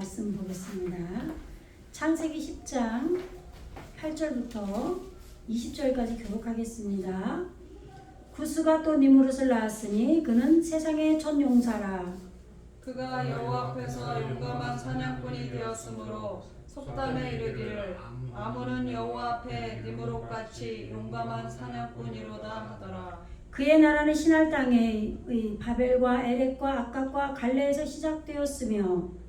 말씀 보겠습니다. 창세기 10장 8절부터 20절까지 교독하겠습니다. 구스가 또 니무롯을 낳았으니 그는 세상의 첫 용사라. 그가 여호와 앞에서 용감한 사냥꾼이 되었으므로 속담에 이르기를 아무는 여호와 앞에 니무롯같이 용감한 사냥꾼이로다 하더라. 그의 나라는 신할 땅의 바벨과 에렉과 악각과 갈레에서 시작되었으며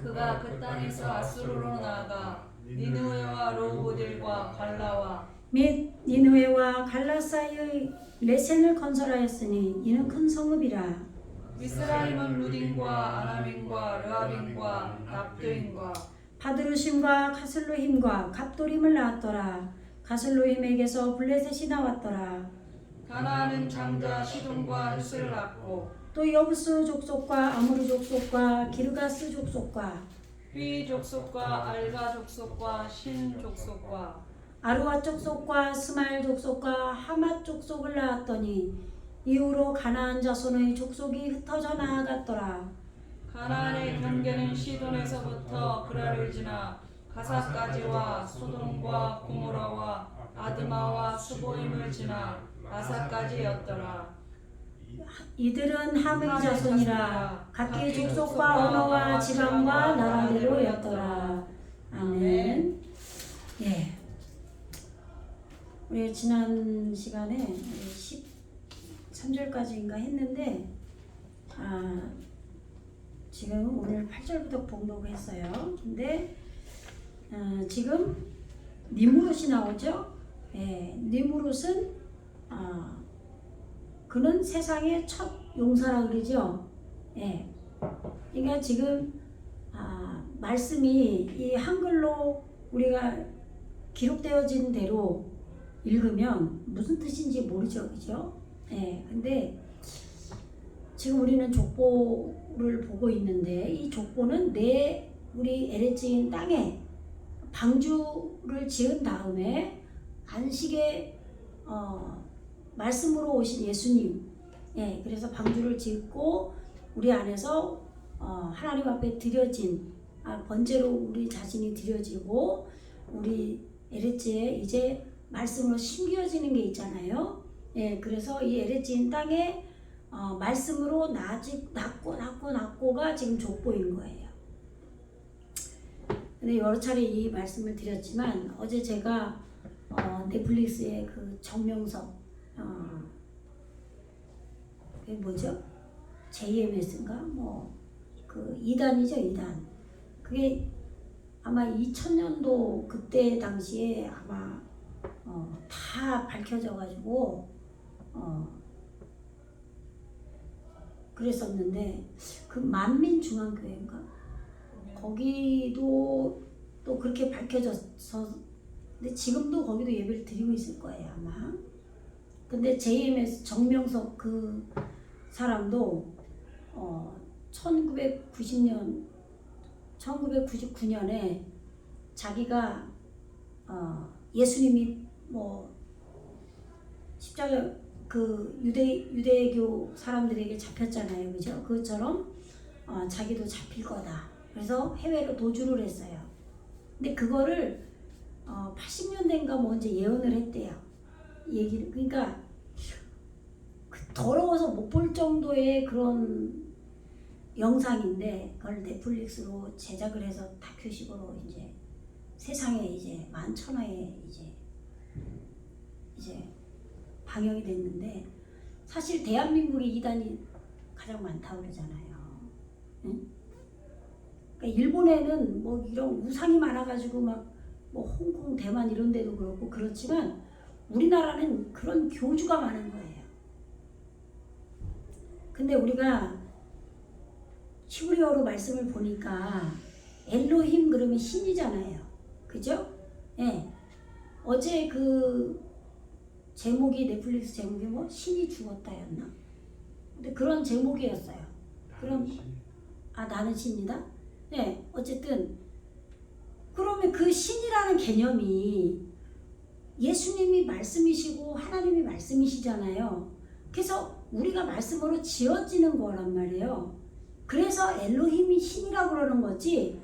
그가 그 땅에서 아수르로 나아가 니느웨와 르호보딜과 갈라와 및 니느웨와 갈라 사이의 레센을 건설하였으니 이는 큰 성읍이라. 미스라임은 루딘과 아람인과 르합인과 납도인과 바드루심과 가슬로힘과 갑도림을 낳았더라. 가슬로힘에게서 블레셋이 나왔더라. 가나안은 장자 시돈과 룻을 낳고 또 여부스 족속과 아무르 족속과 기르가스 족속과 휘 족속과 알가 족속과 신 족속과 아루와 족속과 스마일 족속과 하맛 족속을 낳았더니 이후로 가나안 자손의 족속이 흩어져 나아갔더라. 가나안의 경계는 시돈에서부터 그라를 지나 가사까지와 소돔과 고모라와 아드마와 스보임을 지나 라사까지였더라. 이들은 함의 자손이라 각기 족속과 언어와 지방과 나라대로였더라. 아멘. 예. 우리 지난 시간에 13절까지인가 했는데 지금 오늘 8절부터 봉독했어요. 근데 지금 니무롯이 나오죠. 예, 니무롯은 그는 세상의 첫 용사라 그러죠. 예. 그러니까 지금 말씀이 이 한글로 우리가 기록되어진 대로 읽으면 무슨 뜻인지 모르죠, 그죠? 예. 근데 지금 우리는 족보를 보고 있는데 이 족보는 우리 에레츠인 땅에 방주를 지은 다음에 안식에 말씀으로 오신 예수님, 예, 그래서 방주를 짓고 우리 안에서 하나님 앞에 드려진 번제로 우리 자신이 드려지고 우리 에레츠에 이제 말씀으로 심겨지는 게 있잖아요. 예, 그래서 이 에레츠인 땅에 말씀으로 낳고가 지금 족보인 거예요. 근데 여러 차례 이 말씀을 드렸지만 어제 제가 넷플릭스의 그 정명석 그게 뭐죠? JMS인가? 그 2단이죠, 2단. 그게 아마 2000년도 그때 당시에 아마 다 밝혀져가지고 그랬었는데 그 만민중앙교회인가? 거기도 또 그렇게 밝혀져서 근데 지금도 거기도 예배를 드리고 있을 거예요, 아마. 근데 JMS 정명석 그 사람도 1999년에 자기가 예수님이 십자가 그 유대교 사람들에게 잡혔잖아요, 그죠? 그것처럼 자기도 잡힐 거다. 그래서 해외로 도주를 했어요. 근데 그거를 80년대인가 이제 예언을 했대요. 그러니까 더러워서 못 볼 정도의 그런 영상인데 그걸 넷플릭스로 제작을 해서 다큐식으로 이제 세상에 이제 만천하에 이제 방영이 됐는데 사실 대한민국의 이단이 가장 많다고 그러잖아요. 응? 그러니까 일본에는 이런 우상이 많아가지고 홍콩, 대만 이런 데도 그렇고 그렇지만 우리나라는 그런 교주가 많은 거예요. 근데 우리가 히브리어로 말씀을 보니까 엘로힘 그러면 신이잖아요. 그죠? 예. 어제 그 제목이 넷플릭스 제목이 신이 죽었다였나? 근데 그런 제목이었어요. 그럼 나는 신이다? 네, 어쨌든 그러면 그 신이라는 개념이 예수님이 말씀이시고 하나님이 말씀이시잖아요. 그래서 우리가 말씀으로 지어지는 거란 말이에요. 그래서 엘로힘이 신이라고 그러는 거지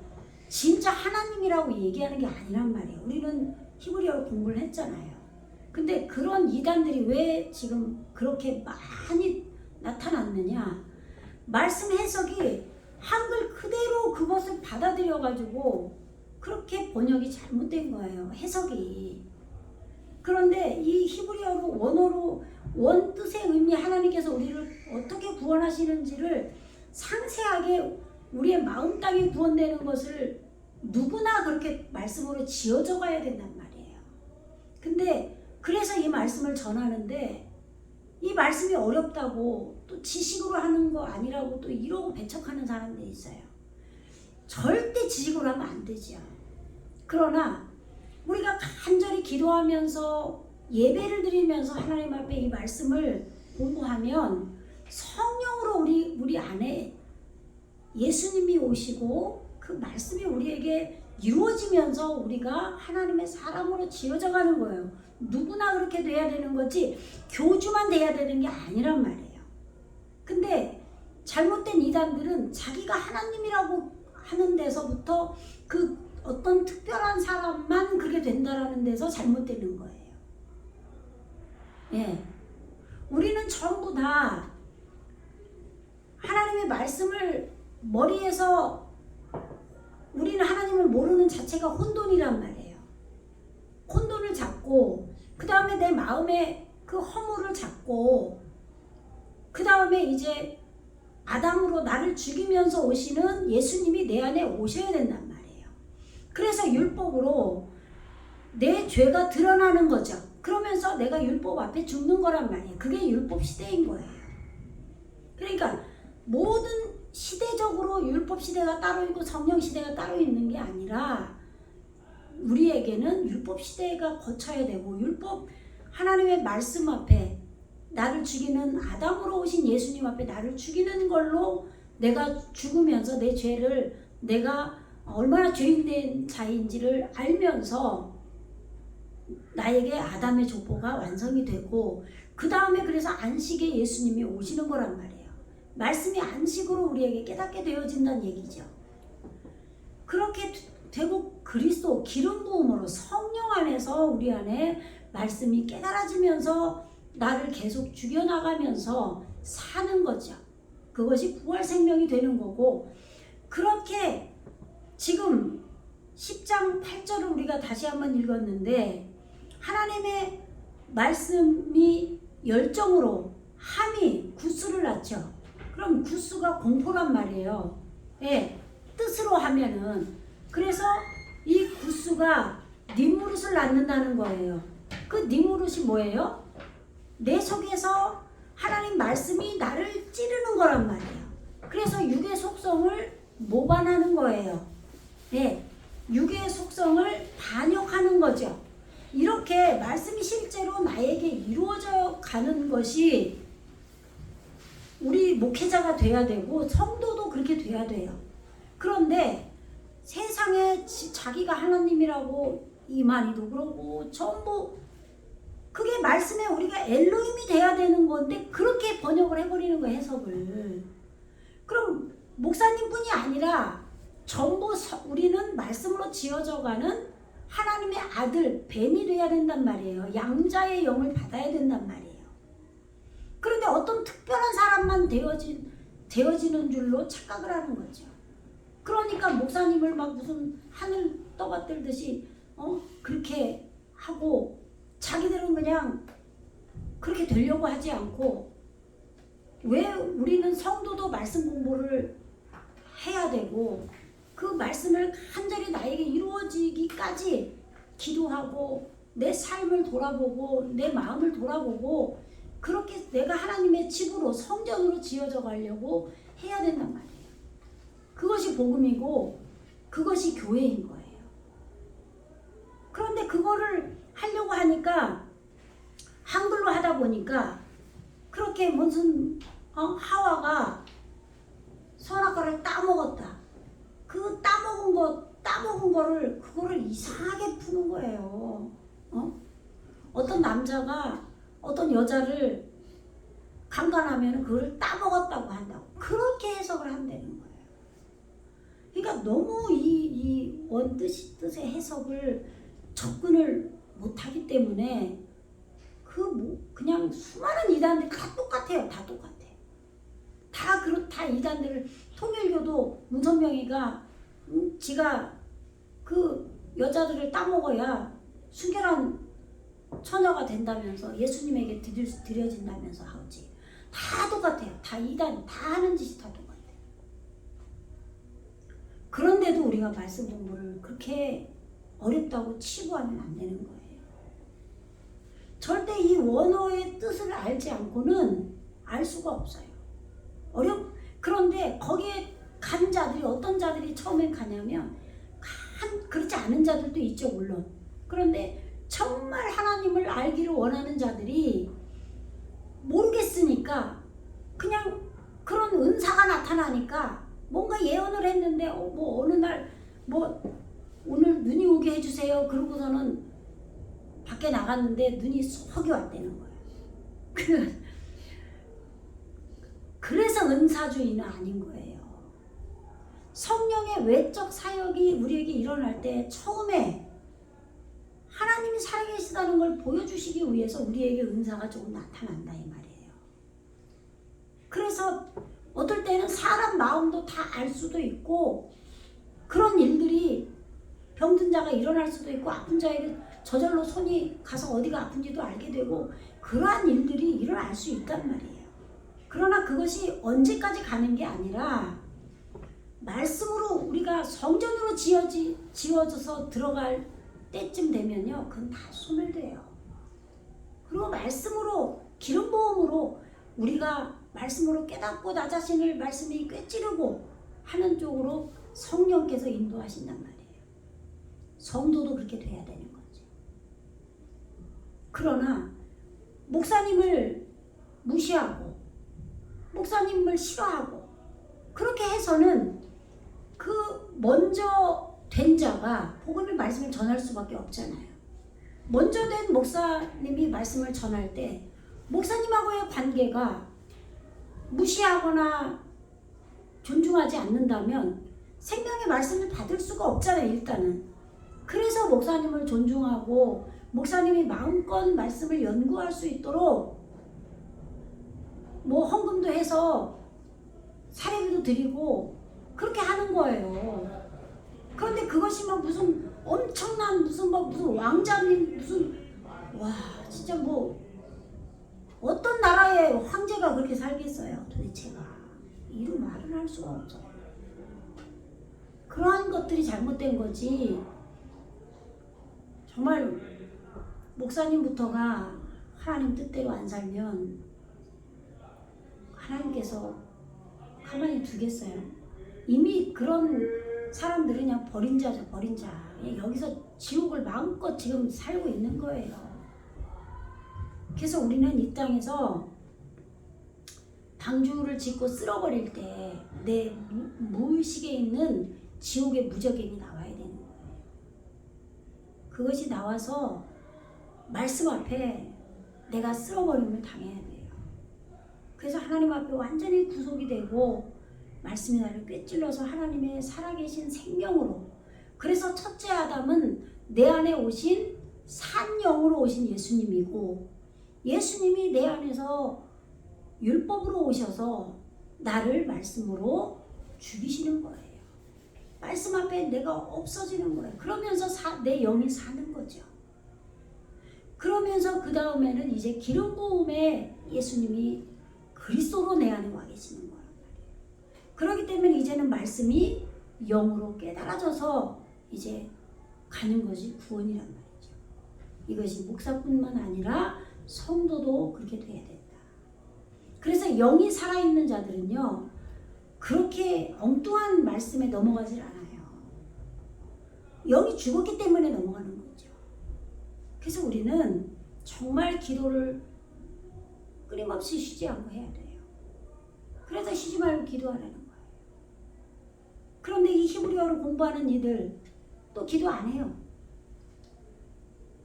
진짜 하나님이라고 얘기하는 게 아니란 말이에요. 우리는 히브리어로 공부를 했잖아요. 근데 그런 이단들이 왜 지금 그렇게 많이 나타났느냐? 말씀 해석이 한글 그대로 그것을 받아들여 가지고 그렇게 번역이 잘못된 거예요. 해석이. 그런데 이 히브리어로 원어로 원 뜻의 의미, 하나님께서 우리를 어떻게 구원하시는지를 상세하게 우리의 마음 땅에 구원되는 것을 누구나 그렇게 말씀으로 지어져 가야 된단 말이에요. 근데 그래서 이 말씀을 전하는데 이 말씀이 어렵다고 또 지식으로 하는 거 아니라고 또 이러고 배척하는 사람들이 있어요. 절대 지식으로 하면 안 되죠. 그러나 우리가 간절히 기도하면서 예배를 드리면서 하나님 앞에 이 말씀을 공부하면 성령으로 우리 안에 예수님이 오시고 그 말씀이 우리에게 이루어지면서 우리가 하나님의 사람으로 지어져 가는 거예요. 누구나 그렇게 돼야 되는 거지 교주만 돼야 되는 게 아니란 말이에요. 근데 잘못된 이단들은 자기가 하나님이라고 하는 데서부터 그 어떤 특별한 사람만 그렇게 된다라는 데서 잘못되는 거예요. 예. 우리는 전부 다 하나님의 말씀을 머리에서 우리는 하나님을 모르는 자체가 혼돈이란 말이에요. 혼돈을 잡고 그 다음에 내 마음에 그 허물을 잡고 그 다음에 이제 아담으로 나를 죽이면서 오시는 예수님이 내 안에 오셔야 된단 말이에요. 그래서 율법으로 내 죄가 드러나는 거죠. 그러면서 내가 율법 앞에 죽는 거란 말이에요. 그게 율법 시대인 거예요. 그러니까 모든 시대적으로 율법 시대가 따로 있고 성령 시대가 따로 있는 게 아니라 우리에게는 율법 시대가 거쳐야 되고 율법 하나님의 말씀 앞에 나를 죽이는 아담으로 오신 예수님 앞에 나를 죽이는 걸로 내가 죽으면서 내 죄를 내가 얼마나 죄인된 자인지를 알면서 나에게 아담의 족보가 완성이 되고 그 다음에 그래서 안식에 예수님이 오시는 거란 말이에요. 말씀이 안식으로 우리에게 깨닫게 되어진다는 얘기죠. 그렇게 되고 그리스도 기름 부음으로 성령 안에서 우리 안에 말씀이 깨달아지면서 나를 계속 죽여나가면서 사는 거죠. 그것이 부활 생명이 되는 거고 그렇게 지금 10장 8절을 우리가 다시 한번 읽었는데 하나님의 말씀이 열정으로 함이 구스를 낳죠. 그럼 구스가 공포란 말이에요. 예, 뜻으로 하면은 그래서 이 구스가 nim무릇을 낳는다는 거예요. 그 nim무릇이 뭐예요? 내 속에서 하나님 말씀이 나를 찌르는 거란 말이에요. 그래서 육의 속성을 모반하는 거예요. 예, 육의 속성을 반역하는 거죠. 이렇게 말씀이 실제로 나에게 이루어져 가는 것이 우리 목회자가 돼야 되고 성도도 그렇게 돼야 돼요. 그런데 세상에 자기가 하나님이라고 이만희도 그러고 전부 그게 말씀에 우리가 엘로힘이 돼야 되는 건데 그렇게 번역을 해버리는 거예요. 해석을. 그럼 목사님뿐이 아니라 전부 우리는 말씀으로 지어져가는 하나님의 아들 뱀이 돼야 된단 말이에요. 양자의 영을 받아야 된단 말이에요. 그런데 어떤 특별한 사람만 되어지는 줄로 착각을 하는 거죠. 그러니까 목사님을 막 무슨 하늘 떠받들듯이 그렇게 하고 자기들은 그냥 그렇게 되려고 하지 않고 왜 우리는 성도도 말씀 공부를 해야 되고 그 말씀을 간절히 나에게 이루어지기까지 기도하고 내 삶을 돌아보고 내 마음을 돌아보고 그렇게 내가 하나님의 집으로 성전으로 지어져 가려고 해야 된단 말이에요. 그것이 복음이고 그것이 교회인 거예요. 그런데 그거를 하려고 하니까 한글로 하다 보니까 그렇게 무슨 하와가 선악과를 따먹었다. 그 따먹은 거를 그거를 이상하게 푸는 거예요. 어떤 남자가 어떤 여자를 강간하면 그걸 따먹었다고 한다고 그렇게 해석을 한다는 거예요. 그러니까 너무 이 뜻의 해석을 접근을 못하기 때문에 그냥 수많은 이단들이 다 똑같아요. 다 똑같아. 다 이단들을 통일교도 문선명이가 지가 그 여자들을 따먹어야 순결한 처녀가 된다면서 예수님에게 드려진다면서 하지. 다 똑같아요. 다 이단 다 하는 짓이 다 똑같아요. 그런데도 우리가 말씀 공부를 그렇게 어렵다고 치부하면 안 되는 거예요. 절대 이 원어의 뜻을 알지 않고는 알 수가 없어요. 그런데 거기에 간 자들이 어떤 자들이 처음엔 가냐면 그렇지 않은 자들도 있죠, 물론. 그런데 정말 하나님을 알기를 원하는 자들이 모르겠으니까 그냥 그런 은사가 나타나니까 뭔가 예언을 했는데 뭐 어느 날 뭐 오늘 눈이 오게 해주세요. 그러고서는 밖에 나갔는데 눈이 쏙이 왔다는 거예요. 그래서 은사주의는 아닌 거예요. 성령의 외적 사역이 우리에게 일어날 때 처음에 하나님이 살아계시다는 걸 보여주시기 위해서 우리에게 은사가 조금 나타난다 이 말이에요. 그래서 어떨 때는 사람 마음도 다 알 수도 있고 그런 일들이 병든 자가 일어날 수도 있고 아픈 자에게 저절로 손이 가서 어디가 아픈지도 알게 되고 그러한 일들이 일어날 수 있단 말이에요. 그러나 그것이 언제까지 가는 게 아니라 말씀으로 우리가 성전으로 지어져서 들어갈 때쯤 되면요. 그건 다 소멸돼요. 그리고 말씀으로 기름 부음으로 우리가 말씀으로 깨닫고 나 자신을 말씀이 꿰찌르고 하는 쪽으로 성령께서 인도하신단 말이에요. 성도도 그렇게 돼야 되는 거죠. 그러나 목사님을 무시하고 목사님을 싫어하고 그렇게 해서는 그 먼저 된 자가 복음의 말씀을 전할 수밖에 없잖아요. 먼저 된 목사님이 말씀을 전할 때 목사님하고의 관계가 무시하거나 존중하지 않는다면 생명의 말씀을 받을 수가 없잖아요. 일단은. 그래서 목사님을 존중하고 목사님이 마음껏 말씀을 연구할 수 있도록 뭐 헌금도 해서 사례비도 드리고 그렇게 하는 거예요. 그런데 그것이 막 무슨 엄청난 무슨 왕자님 와 진짜 뭐 어떤 나라의 황제가 그렇게 살겠어요. 도대체가 이런 말을 할 수가 없어요. 그러한 것들이 잘못된 거지. 정말 목사님부터가 하나님 뜻대로 안 살면 하나님께서 가만히 두겠어요? 이미 그런 사람들은 그냥 버린 자죠, 버린 자. 여기서 지옥을 마음껏 지금 살고 있는 거예요. 그래서 우리는 이 땅에서 방주를 짓고 쓸어버릴 때 내 무의식에 있는 지옥의 무적임이 나와야 되는 거예요. 그것이 나와서 말씀 앞에 내가 쓸어버림을 당해야 돼요. 그래서 하나님 앞에 완전히 구속이 되고 말씀이 나를 꿰찔러서 하나님의 살아계신 생명으로, 그래서 첫째 아담은 내 안에 오신 산 영으로 오신 예수님이고 예수님이 내 안에서 율법으로 오셔서 나를 말씀으로 죽이시는 거예요. 말씀 앞에 내가 없어지는 거예요. 그러면서 내 영이 사는 거죠. 그러면서 그 다음에는 이제 기름 부음에 예수님이 그리스도로 내 안에 와 계시는 거란 말이에요. 그렇기 때문에 이제는 말씀이 영으로 깨달아져서 이제 가는 것이 구원이란 말이죠. 이것이 목사뿐만 아니라 성도도 그렇게 돼야 된다. 그래서 영이 살아있는 자들은요, 그렇게 엉뚱한 말씀에 넘어가질 않아요. 영이 죽었기 때문에 넘어가는 거죠. 그래서 우리는 정말 기도를 끊임없이 쉬지 않고 해야 돼요. 그래서 쉬지 말고 기도하라는 거예요. 그런데 이 히브리어를 공부하는 이들 또 기도 안 해요.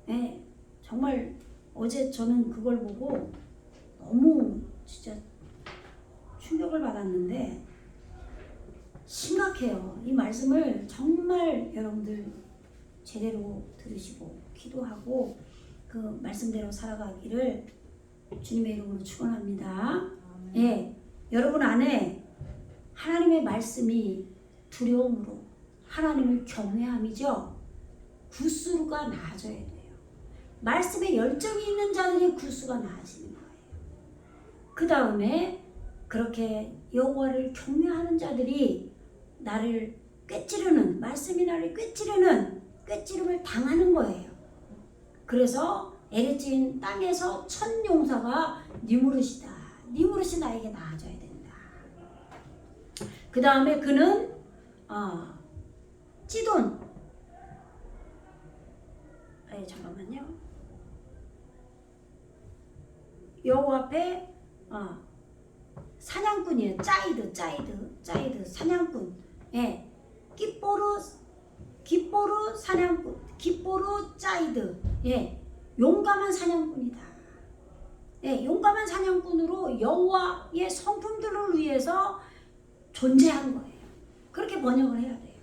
네, 정말 어제 저는 그걸 보고 너무 진짜 충격을 받았는데, 심각해요. 이 말씀을 정말 여러분들 제대로 들으시고 기도하고 그 말씀대로 살아가기를 주님의 이름으로 축원합니다. 예, 여러분 안에 하나님의 말씀이 두려움으로 하나님을 경외함이죠. 구수가 나아져야 돼요. 말씀에 열정이 있는 자들이 구수가 나아지는 거예요. 그 다음에 그렇게 여호와를 경외하는 자들이 나를 꿰찌르는, 말씀이 나를 꿰찌르는 꿰찌름을 당하는 거예요. 그래서 에레츠인 땅에서 첫 용사가 니무롯이다. 니무롯이 나에게 나아져야 된다. 그 다음에 그는 찌돈, 잠깐만요. 여호와 앞에 사냥꾼이에요. 짜이드 사냥꾼. 예, 기뽀르 사냥꾼, 기뽀르 짜이드. 예, 용감한 사냥꾼이다. 예, 용감한 사냥꾼으로 여호와의 성품들을 위해서 존재한 거예요. 그렇게 번역을 해야 돼요.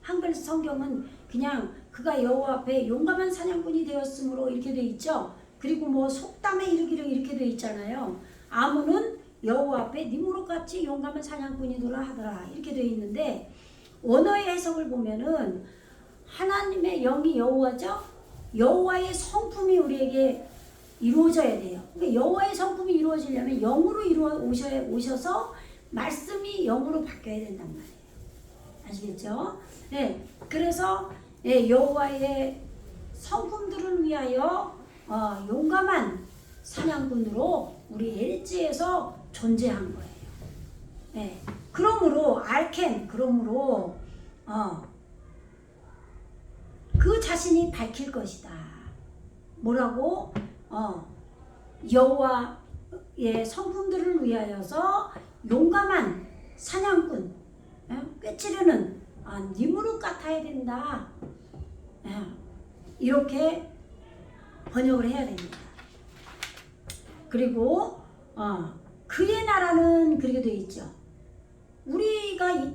한글 성경은 그냥 그가 여호와 앞에 용감한 사냥꾼이 되었으므로 이렇게 돼 있죠. 그리고 뭐 속담에 이르기를 이렇게 돼 있잖아요. 아문은 여호와 앞에 니무롯같이 용감한 사냥꾼이더라 하더라 이렇게 돼 있는데 원어의 해석을 보면은 하나님의 영이 여호와죠. 여호와의 성품이 우리에게 이루어져야 돼요. 그러니까 여호와의 성품이 이루어지려면 영으로 오셔서 말씀이 영으로 바뀌어야 된단 말이에요. 아시겠죠? 네, 그래서 여호와의 성품들을 위하여 용감한 사냥꾼으로 우리 엘지에서 존재한 거예요. 네, 그러므로 그 자신이 밝힐 것이다. 뭐라고? 여호와의 성품들을 위하여서 용감한 사냥꾼, 꿰찌르는 니무롯 같아야 된다. 이렇게 번역을 해야 됩니다. 그리고 그의 나라는 그렇게 되어 있죠. 우리가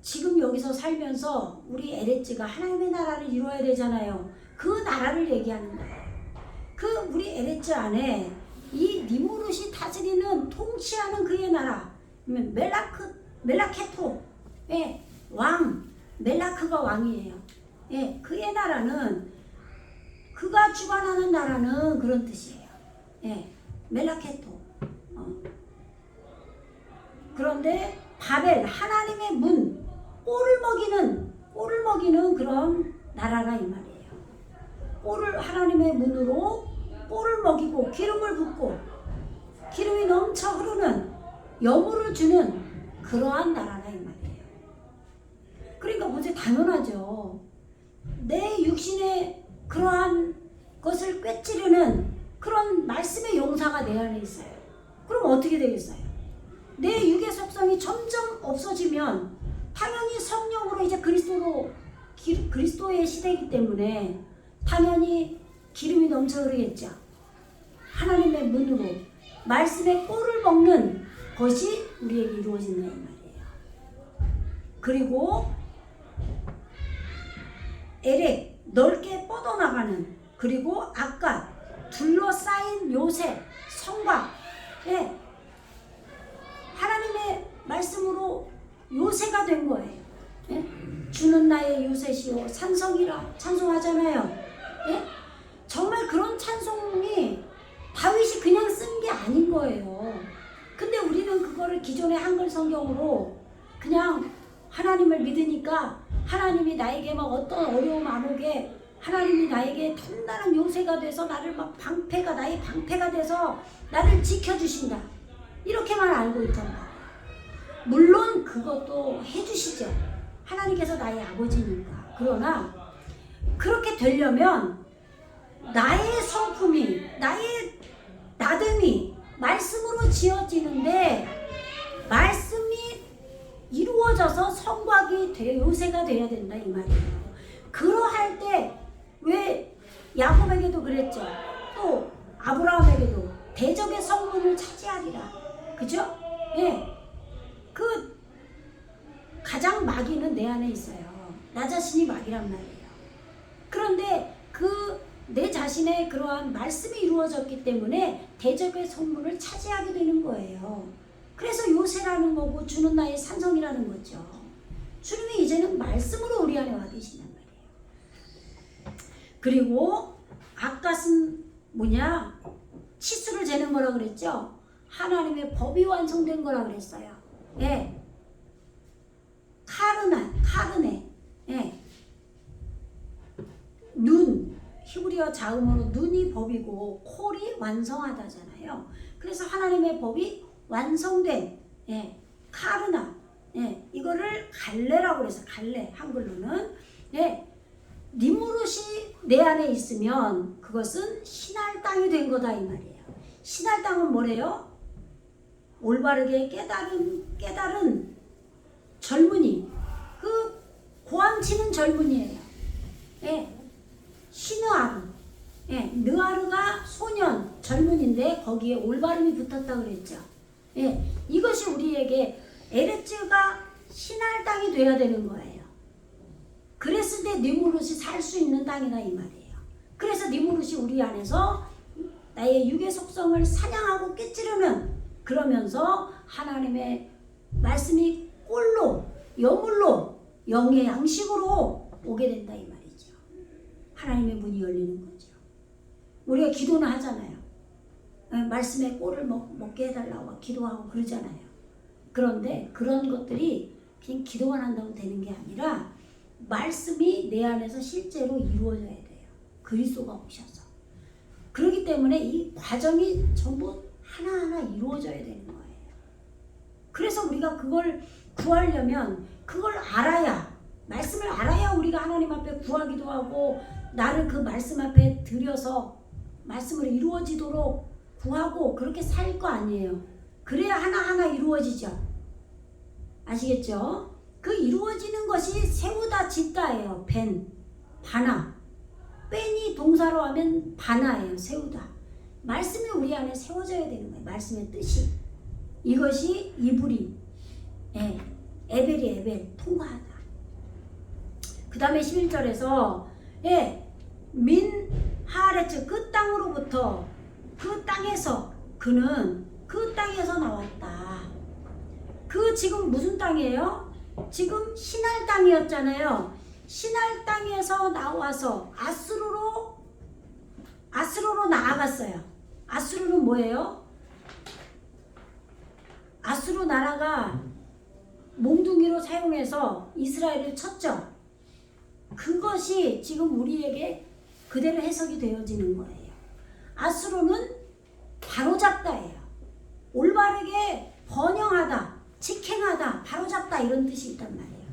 지금 여기서 살면서 우리 에레츠가 하나님의 나라를 이루어야 되잖아요. 그 나라를 얘기하는 거예요. 그 우리 에레츠 안에 이 니무롯이 다스리는 통치하는 그의 나라, 멜라케토의 왕, 멜라크가 왕이에요. 예, 그의 나라는 그가 주관하는 나라는 그런 뜻이에요. 예, 멜라케토. 그런데 바벨, 하나님의 문, 꼴을 먹이는 그런 나라라 이 말이에요. 하나님의 문으로 꼴을 먹이고 기름을 붓고 기름이 넘쳐 흐르는 여물을 주는 그러한 나라라 이 말이에요. 그러니까 뭐지 당연하죠. 내 육신의 그러한 것을 꿰찌르는 그런 말씀의 용사가 내 안에 있어요. 그럼 어떻게 되겠어요? 내 육의 속성이 점점 없어지면 당연히 성령으로 이제 그리스도의 시대이기 때문에 당연히 기름이 넘쳐 흐르겠죠. 하나님의 문으로 말씀의 꼴을 먹는 것이 우리에게 이루어진다 이 말이에요. 그리고 에렉, 넓게 뻗어나가는, 그리고 아까 둘러싸인 요새, 성곽, 하나님의 말씀으로 요새가 된 거예요. 주는 나의 요새시오 산성이라 찬송하잖아요. 정말 그런 찬송이 다윗이 그냥 쓴 게 아닌 거예요. 근데 우리는 그거를 기존의 한글 성경으로 그냥 하나님을 믿으니까 하나님이 나에게 막 어떤 어려움 안 오게 하나님이 나에게 단단한 요새가 돼서 나를 막 나의 방패가 돼서 나를 지켜주신다. 이렇게만 알고 있단 말이에요. 물론 그것도 해주시죠. 하나님께서 나의 아버지니까. 그러나 그렇게 되려면 나의 성품이, 나의 나됨이 말씀으로 지어지는데 말씀이 이루어져서 성곽이 요새가 돼야 된다 이 말이에요. 그러할 때 왜 야곱에게도 그랬죠. 또 아브라함에게도 대적의 성문을 차지하리라. 그죠? 그 가장 마귀는 내 안에 있어요. 나 자신이 마귀란 말이에요. 그런데 그 내 자신의 그러한 말씀이 이루어졌기 때문에 대적의 성문을 차지하게 되는 거예요. 그래서 요새라는 거고 주는 나의 산성이라는 거죠. 주님이 이제는 말씀으로 우리 안에 와 계신단 말이에요. 그리고 아까는 뭐냐? 치수를 재는 거라 그랬죠? 하나님의 법이 완성된 거라 그랬어요. 예. 카르네. 예. 눈. 히브리어 자음으로 눈이 법이고 콜이 완성하다잖아요. 그래서 하나님의 법이 완성된 카르나 이거를 갈래라고 그래서 갈래 한글로는 니무롯이 내 안에 있으면 그것은 신할 땅이 된 거다 이 말이에요. 신할 땅은 뭐래요? 올바르게 깨달은 젊은이, 그 고함치는 젊은이에요. 시느아르, 느아르가 소년, 젊은인데 거기에 올바름이 붙었다 그랬죠. 이것이 우리에게 에레츠가 신할 땅이 돼야 되는 거예요. 그랬을 때 니무롯이 살 수 있는 땅이다 이 말이에요. 그래서 니무롯이 우리 안에서 나의 육의 속성을 사냥하고 깨찌르는, 그러면서 하나님의 말씀이 꼴로 여물로 영의 양식으로 오게 된다 이 말이죠. 하나님의 문이 열리는 거죠. 우리가 기도는 하잖아요. 말씀의 꼴을 먹게 해달라고 기도하고 그러잖아요. 그런데 그런 것들이 그냥 기도만 한다고 되는 게 아니라 말씀이 내 안에서 실제로 이루어져야 돼요. 그리스도가 오셔서. 그렇기 때문에 이 과정이 전부 하나하나 이루어져야 되는 거예요. 그래서 우리가 그걸 구하려면 그걸 알아야, 말씀을 알아야 우리가 하나님 앞에 구하기도 하고 나를 그 말씀 앞에 들여서 말씀으로 이루어지도록 구하고 그렇게 살 거 아니에요. 그래야 하나하나 이루어지죠. 아시겠죠? 그 이루어지는 것이 세우다 짓다예요. 바나. 뺀이 동사로 하면 바나예요. 세우다. 말씀이 우리 안에 세워져야 되는 거예요. 말씀의 뜻이. 이것이 이브리. 에벨이 통과하다. 그 다음에 11절에서 민 하레츠 그 땅으로부터, 그 땅에서, 그는 그 땅에서 나왔다. 그 지금 무슨 땅이에요? 지금 신할 땅이었잖아요. 신할 땅에서 나와서 아스루로 나아갔어요. 아스루는 뭐예요? 아스루 나라가 몽둥이로 사용해서 이스라엘을 쳤죠. 그것이 지금 우리에게 그대로 해석이 되어지는 거예요. 아스루는 바로잡다예요. 올바르게 번영하다, 직행하다, 바로잡다 이런 뜻이 있단 말이에요.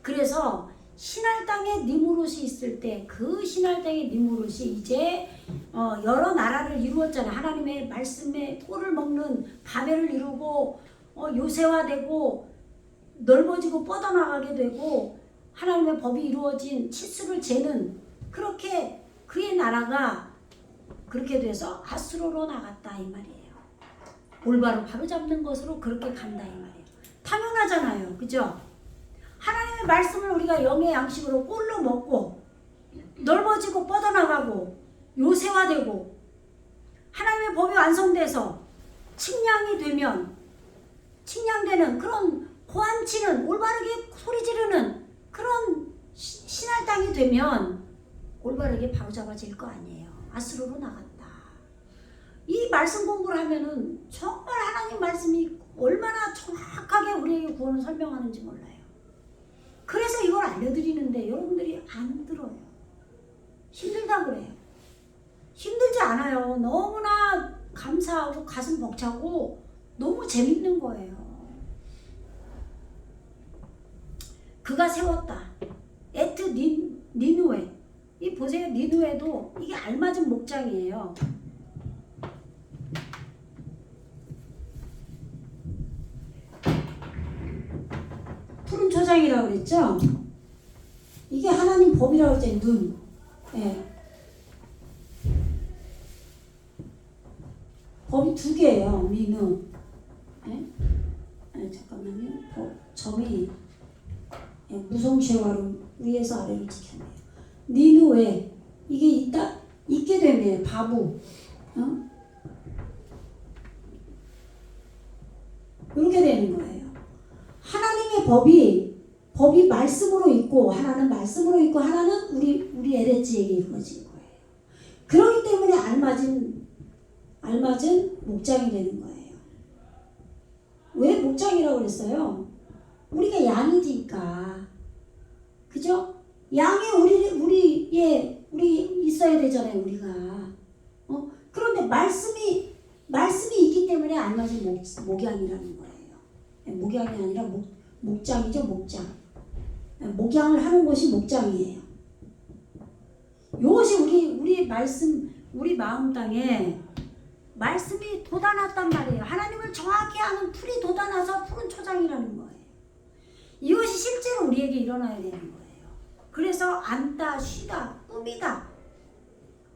그래서 신할 땅에 니무롯이 있을 때 그 신할 땅의 니무롯이 이제 여러 나라를 이루었잖아요. 하나님의 말씀에 꼴을 먹는 바벨을 이루고 요새화되고 넓어지고 뻗어나가게 되고 하나님의 법이 이루어진 치수를 재는, 그렇게 그의 나라가 그렇게 돼서 아수로로 나갔다 이 말이에요. 올바로 바로잡는 것으로 그렇게 간다 이 말이에요. 당연하잖아요. 그죠? 하나님의 말씀을 우리가 영의 양식으로 꼴로 먹고 넓어지고 뻗어나가고 요새화되고 하나님의 법이 완성돼서 측량되는 그런 고함치는, 올바르게 소리 지르는 그런 신할 땅이 되면 올바르게 바로잡아질 거 아니에요. 아스루로 나갔다. 이 말씀 공부를 하면은 정말 하나님 말씀이 얼마나 정확하게 우리에게 구원을 설명하는지 몰라요. 그래서 이걸 알려드리는데 여러분들이 안 들어요. 힘들다 그래요. 힘들지 않아요. 너무나 감사하고 가슴 벅차고 너무 재밌는 거예요. 그가 세웠다. 니누에. 이 보세요. 니누에도 이게 알맞은 목장이에요. 푸른 초장이라고 그랬죠? 이게 하나님 법이라고 했잖아요. 눈. 법이 두 개예요. 니누. 잠깐만요. 점이 무성쉐와로 위에서 아래로 지켰네요. 니느웨 이게 있게 되면 바부 이렇게 되는 거예요. 하나님의 법이 말씀으로 있고 하나는 말씀으로 있고 하나는 우리 에레츠에게 이루어진 거예요. 그렇기 때문에 알맞은 목장이 되는 거예요. 왜 목장이라고 그랬어요? 우리가 양이니까, 그죠? 양이 우리 있어야 되잖아요, 우리가. 그런데 말씀이 있기 때문에 알맞은 목양이라는 거예요. 목양이 아니라 목장이죠, 목장. 목양을 하는 것이 목장이에요. 이것이 우리 마음 땅에 말씀이 돋아났단 말이에요. 하나님을 정확히 아는 풀이 돋아나서 푸른 초장이라는 거예요. 이것이 실제로 우리에게 일어나야 되는 거예요. 그래서 앉다, 쉬다, 꿈이다,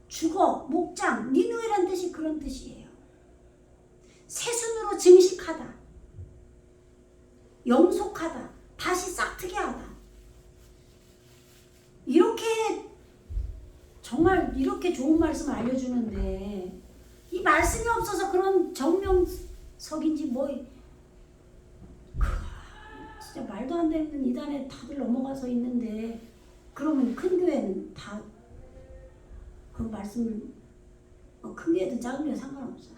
죽어, 목장, 니누이란 뜻이 그런 뜻이에요. 새순으로 증식하다, 영속하다, 다시 싹트게 하다. 이렇게 정말 이렇게 좋은 말씀을 알려주는데 이 말씀이 없어서 그런 정명석인지 진짜 말도 안 되는 이단에 다들 넘어가서 있는데 그러면 큰 교회는 다 그 말씀을 큰 교회든 작은 교회 상관없어요.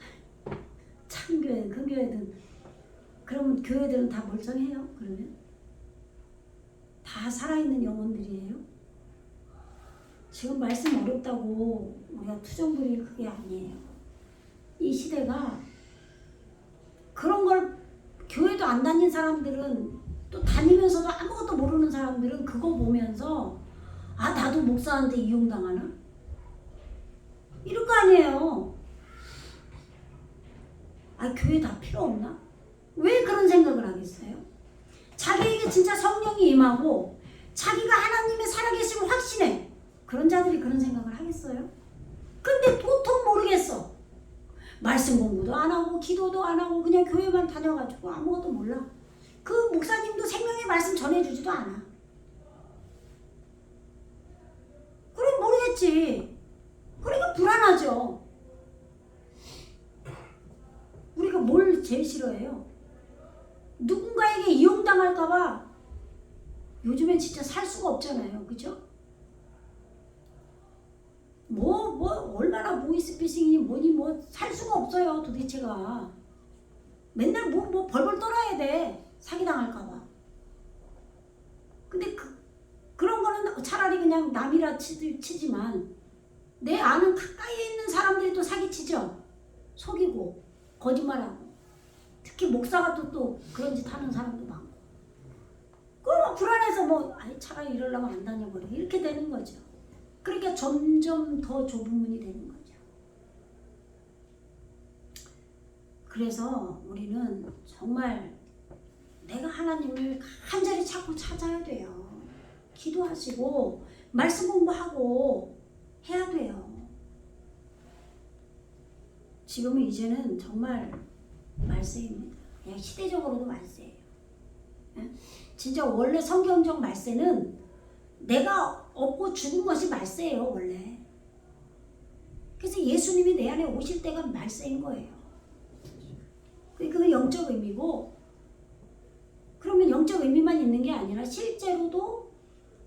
작은 교회든 큰 교회든 그러면 교회들은 다 멀쩡해요? 그러면 다 살아있는 영혼들이에요? 지금 말씀 어렵다고 우리가 투정 부릴 그게 아니에요. 이 시대가 그런 걸 교회도 안 다닌 사람들은 또 다니면서도 아무것도 모르는 사람들은 그거 보면서 나도 목사한테 이용당하나? 이럴 거 아니에요. 교회 다 필요 없나? 왜 그런 생각을 하겠어요? 자기에게 진짜 성령이 임하고 자기가 하나님의 살아계심을 확신해. 그런 자들이 그런 생각을 하겠어요? 근데 도통 모르겠어. 말씀 공부도 안 하고 기도도 안 하고 그냥 교회만 다녀가지고 아무것도 몰라. 그 목사님도 생명의 말씀 전해주지도 않아. 그럼 모르겠지. 그러니까 불안하죠. 우리가 뭘 제일 싫어해요? 누군가에게 이용당할까봐 요즘엔 진짜 살 수가 없잖아요. 그죠? 얼마나 보이스피싱이니 뭐니 살 수가 없어요. 도대체가. 맨날 벌벌 떨어야 돼. 사기당할까봐. 근데 그런 거는 차라리 그냥 남이라 치지만 내 아는 가까이에 있는 사람들이 또 사기치죠. 속이고 거짓말하고. 특히 목사가 또 그런 짓 하는 사람도 많고. 그럼 불안해서 차라리 이러려면 안 다녀버리고 이렇게 되는 거죠. 그러니까 점점 더 좁은 문이 되는 거죠. 그래서 우리는 정말 내가 하나님을 간절히 찾고 찾아야 돼요. 기도하시고 말씀 공부하고 해야 돼요. 지금은 이제는 정말 말세입니다. 그냥 시대적으로도 말세예요. 진짜 원래 성경적 말세는 내가 없고 죽은 것이 말세예요, 원래. 그래서 예수님이 내 안에 오실 때가 말세인 거예요. 그게 영적 의미고, 그러면 영적 의미만 있는 게 아니라 실제로도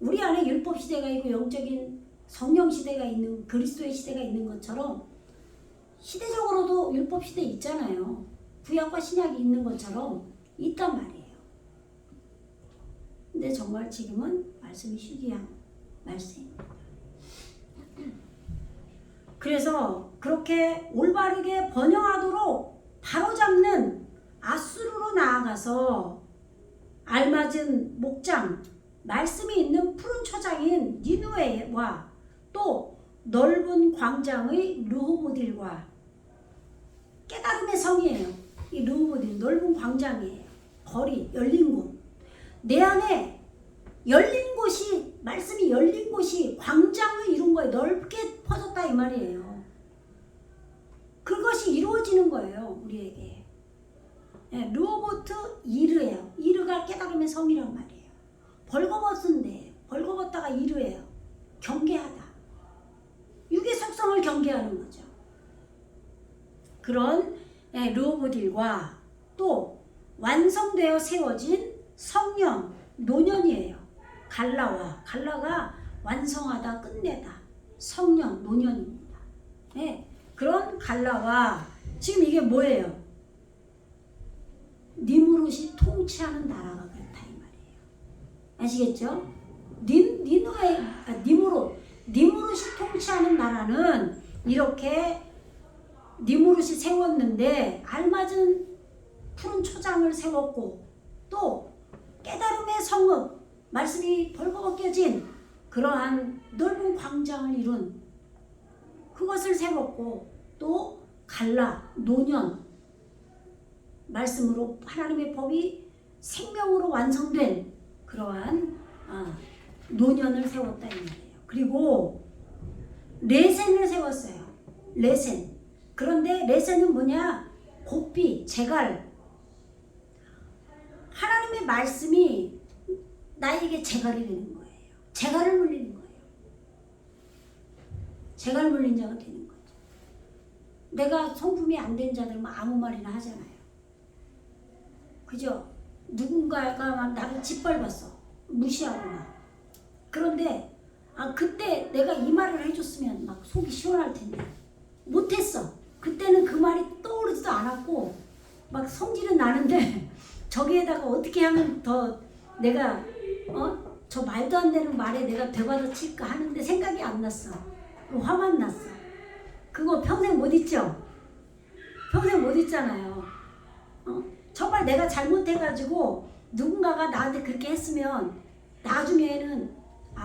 우리 안에 율법 시대가 있고 영적인 성령 시대가 있는, 그리스도의 시대가 있는 것처럼 시대적으로도 율법 시대 있잖아요. 구약과 신약이 있는 것처럼 있단 말이에요. 근데 정말 지금은 말씀이 희귀한 말씀입니다. 그래서 그렇게 올바르게 번영하도록 바로잡는 아수르로 나아가서 알맞은 목장, 말씀이 있는 푸른 초장인 니느웨와 또 넓은 광장의 르호보딜과 깨달음의 성이에요. 이 르호보딜 넓은 광장이에요. 거리, 열린 곳. 내 안에 열린 곳이, 말씀이 열린 곳이 광장을 이룬 거예요. 넓게 퍼졌다 이 말이에요. 그것이 이루어지는 거예요, 우리에게. 르호보트 이르예요. 이르가 깨달음의 성이란 말이에요. 벌거벗은 그런 르호보딜과 또 완성되어 세워진 성령, 노년이에요. 갈라가 완성하다, 끝내다, 성령, 노년입니다. 예, 그런 갈라와 지금 이게 뭐예요? 니무롯이 통치하는 나라가 그렇다 이 말이에요. 아시겠죠? 니무롯이 통치하는 나라는 이렇게 니무롯이 세웠는데 알맞은 푸른 초장을 세웠고 또 깨달음의 성읍, 말씀이 벌거벗겨진 그러한 넓은 광장을 이룬 그것을 세웠고 또 갈라, 노년, 말씀으로 하나님의 법이 생명으로 완성된 그러한 노년을 세웠다 이 말이에요. 그리고 레센을 세웠어요. 레센. 그런데 레센은 뭐냐? 고삐, 제갈. 하나님의 말씀이 나에게 제갈이 되는 거예요. 제갈을 물리는 거예요. 제갈 물린 자가 되는 거죠. 내가 성품이 안 된 자들은 아무 말이나 하잖아요. 그죠? 누군가가 막 나를 짓밟았어. 무시하고 막. 그런데 그때 내가 이 말을 해줬으면 막 속이 시원할 텐데 못했어. 그때는 그 말이 떠오르지도 않았고 막 성질은 나는데 저기에다가 어떻게 하면 더 내가 저 말도 안 되는 말에 내가 되받아 칠까 하는데 생각이 안 났어. 화만 났어. 그거 평생 못 잊죠? 평생 못 잊잖아요. 정말 내가 잘못해가지고 누군가가 나한테 그렇게 했으면 나중에는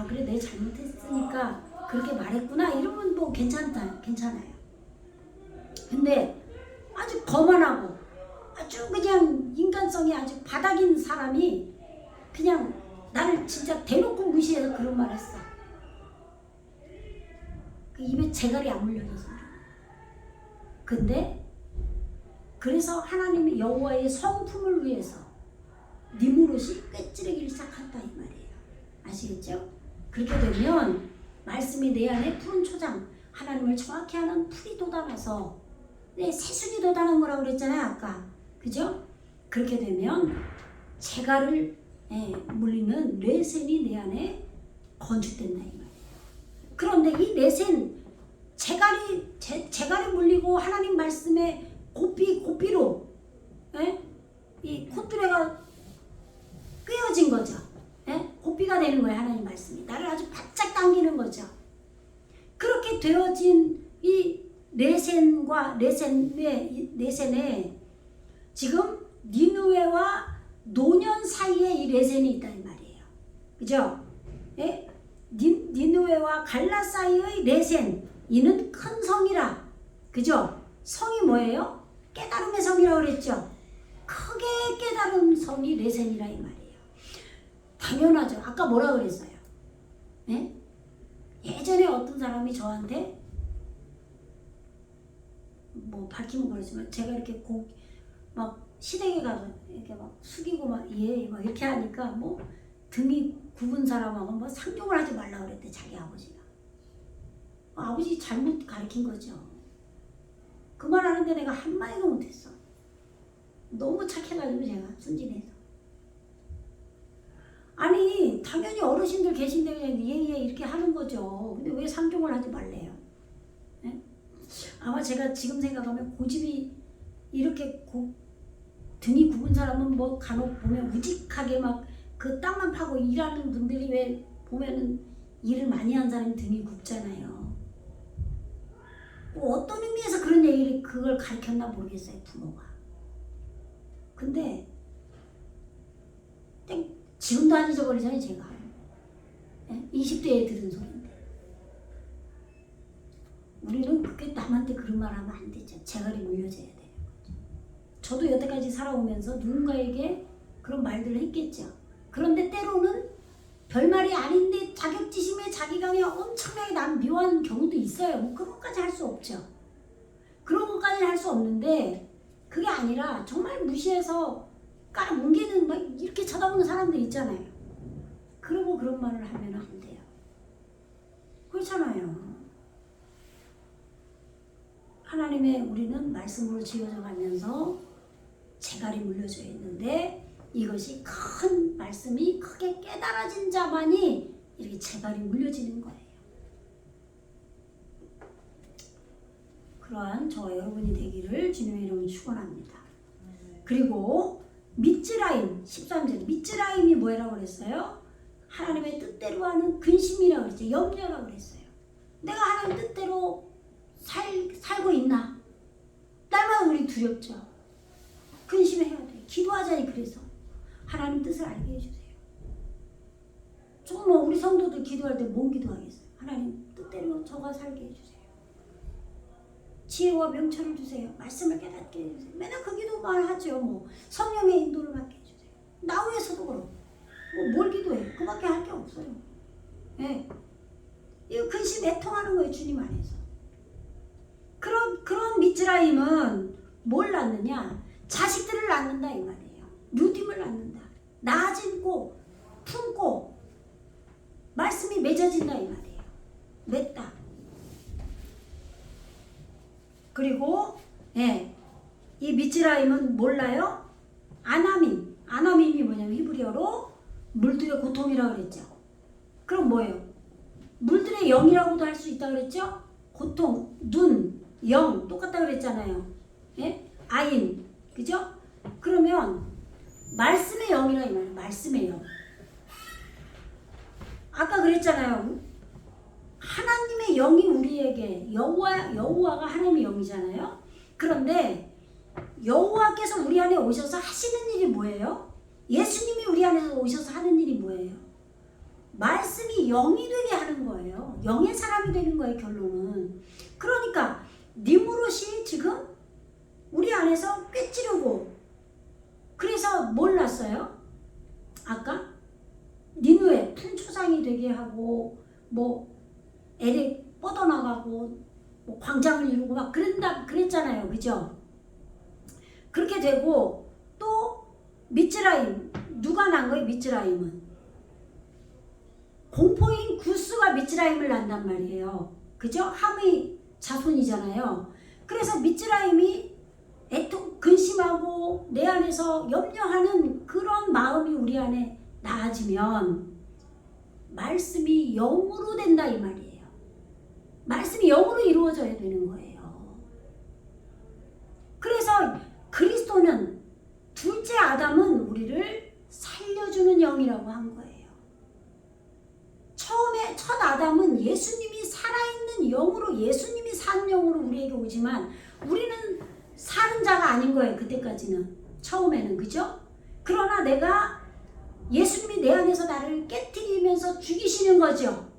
그래 내가 잘못했으니까 그렇게 말했구나 이러면 뭐 괜찮아요. 근데 아주 거만하고 아주 그냥 인간성이 아주 바닥인 사람이 그냥 나를 진짜 대놓고 무시해서 그런 말 했어. 그 입에 재갈이 안 물려져서. 근데 그래서 하나님의 여호와의 성품을 위해서 니무롯이 꿰찌르기를 시작한다 이 말이에요. 아시겠죠? 그렇게 되면 말씀이 내 안에 푸른 초장, 하나님을 정확히 하는 풀이 돋아나서 새순이 돋아난 거라고 그랬잖아요 아까. 그죠? 그렇게 되면 제갈을 물리는 레센이 내 안에 건축된다 이 말이에요. 그런데 이 레센 제갈이 물리고 하나님 말씀에 고삐로 이 콧뚜레가 꿰어진 거죠. 고삐가 되는 거예요. 하나님 말씀이 나를 아주 바짝 당기는 거죠. 그렇게 되어진 이 레센에 지금 니느웨와 노년 사이에 이 레센이 있다 이 말이에요. 그죠? 니느웨와 갈라 사이의 레센, 이는 큰 성이라. 그죠? 성이 뭐예요? 깨달음의 성이라고 그랬죠? 크게 깨달은 성이 레센이라 이 말이에요. 당연하죠. 아까 뭐라 그랬어요? 예전에 어떤 사람이 저한테 뭐 밝히면 그러지만 제가 이렇게 막 시댁에 가서 이렇게 막 숙이고 막 이렇게 하니까 뭐 등이 굽은 사람하고 뭐 상종을 하지 말라 그랬대 자기 아버지가. 아버지 잘못 가르친 거죠. 그 말 하는데 내가 한마디도 못했어. 너무 착해가지고 제가 순진해서. 아니 당연히 어르신들 계신데 그냥 예예 이렇게 하는 거죠. 근데 왜 상종을 하지 말래요? 아마 제가 지금 생각하면 고집이 이렇게 등이 굽은 사람은 뭐 간혹 보면 우직하게 막 그 땅만 파고 일하는 분들이 왜 보면은 일을 많이 한 사람이 등이 굽잖아요. 뭐 어떤 의미에서 그런 얘기를 그걸 가르쳤나 모르겠어요 부모가. 근데 지금도 안 잊어버리잖아요 제가. 20대에 들은 소리인데. 우리는 그게 남한테 그런 말 하면 안 되죠. 재갈이 물려져야 되는 거죠. 저도 여태까지 살아오면서 누군가에게 그런 말들을 했겠죠. 그런데 때로는 별말이 아닌데 자격지심에 자기가 그냥 엄청나게 남 묘한 경우도 있어요. 뭐 그런 것까지 할 수 없죠. 그런 것까지 할 수 없는데 그게 아니라 정말 무시해서 깔아뭉개는 막 이렇게 쳐다보는 사람들 있잖아요. 그러고 그런 말을 하면 안 돼요. 그렇잖아요. 하나님 하나님의 우리는 말씀으로 지어져 가면서 재갈이 물려져 있는데 이것이 큰 말씀이 크게 깨달아진 자만이 이렇게 재갈이 물려지는 거예요. 그러한 저와 여러분이 되기를 주님의 이름으로 축원합니다. 그리고 미츠라임 13절 미츠라임이 뭐라고 그랬어요? 하나님의 뜻대로 하는 근심이라고 그랬죠. 염려라고 그랬어요. 내가 하나님 뜻대로 살고 있나? 날마다 우리 두렵죠. 근심해야 돼. 기도하자니 그래서 하나님 뜻을 알게 해주세요. 정말 우리 성도들 기도할 때 뭔 기도하겠어요? 하나님 뜻대로 저가 살게 해주세요. 지혜와 명철을 주세요. 말씀을 깨닫게 해주세요. 맨날 그 기도만 하죠. 뭐 성령의 인도를 받게 해주세요. 나 위해서도 그렇고 뭘 기도해? 그밖에 할 게 없어요. 네. 이거 근심 애통하는 거예요. 주님 안에서. 그런 미츠라임은 뭘 낳느냐? 자식들을 낳는다 이 말이에요. 누딤을 낳는다. 나아지고 품고 말씀이 맺어진다 이 말이에요. 맺다. 그리고 이 미츠라임은 몰라요? 아나밈이 뭐냐면 히브리어로 물들의 고통이라고 그랬죠. 그럼 뭐예요? 물들의 영이라고도 할 수 있다고 그랬죠? 고통, 눈, 영 똑같다고 그랬잖아요. 예? 아인, 그죠? 그러면 말씀의 영이라 이 말이에요. 말씀의 영. 아까 그랬잖아요. 하나님의 영이 우리에게 여호와가 하나님의 영이잖아요. 그런데 여호와께서 우리 안에 오셔서 하시는 일이 뭐예요? 예수님이 우리 안에서 오셔서 하는 일이 뭐예요? 말씀이 영이 되게 하는 거예요. 영의 사람이 되는 거예요. 결론은. 그러니까 니무롯이 지금 우리 안에서 꿰찌르고 그래서 뭘 났어요? 아까 니누에 큰 초상이 되게 하고 뭐 엘이 뻗어나가고 뭐 광장을 이루고 막 그랬잖아요. 그죠? 그렇게 되고 또 미츠라임 누가 난 거예요? 미츠라임은 공포인 구스가 미츠라임을 낳는단 말이에요. 그죠? 함의 자손이잖아요. 그래서 미츠라임이 근심하고 내 안에서 염려하는 그런 마음이 우리 안에 나아지면 말씀이 영으로 된다 이 말이에요. 말씀이 영으로 이루어져야 되는 거예요. 그래서 그리스도는 둘째 아담은 우리를 살려주는 영이라고 한 거예요. 처음에 첫 아담은 예수님이 살아있는 영으로 예수님이 사는 영으로 우리에게 오지만 우리는 사는 자가 아닌 거예요. 그때까지는. 처음에는. 그죠? 그러나 내가 예수님이 내 안에서 나를 깨트리면서 죽이시는 거죠.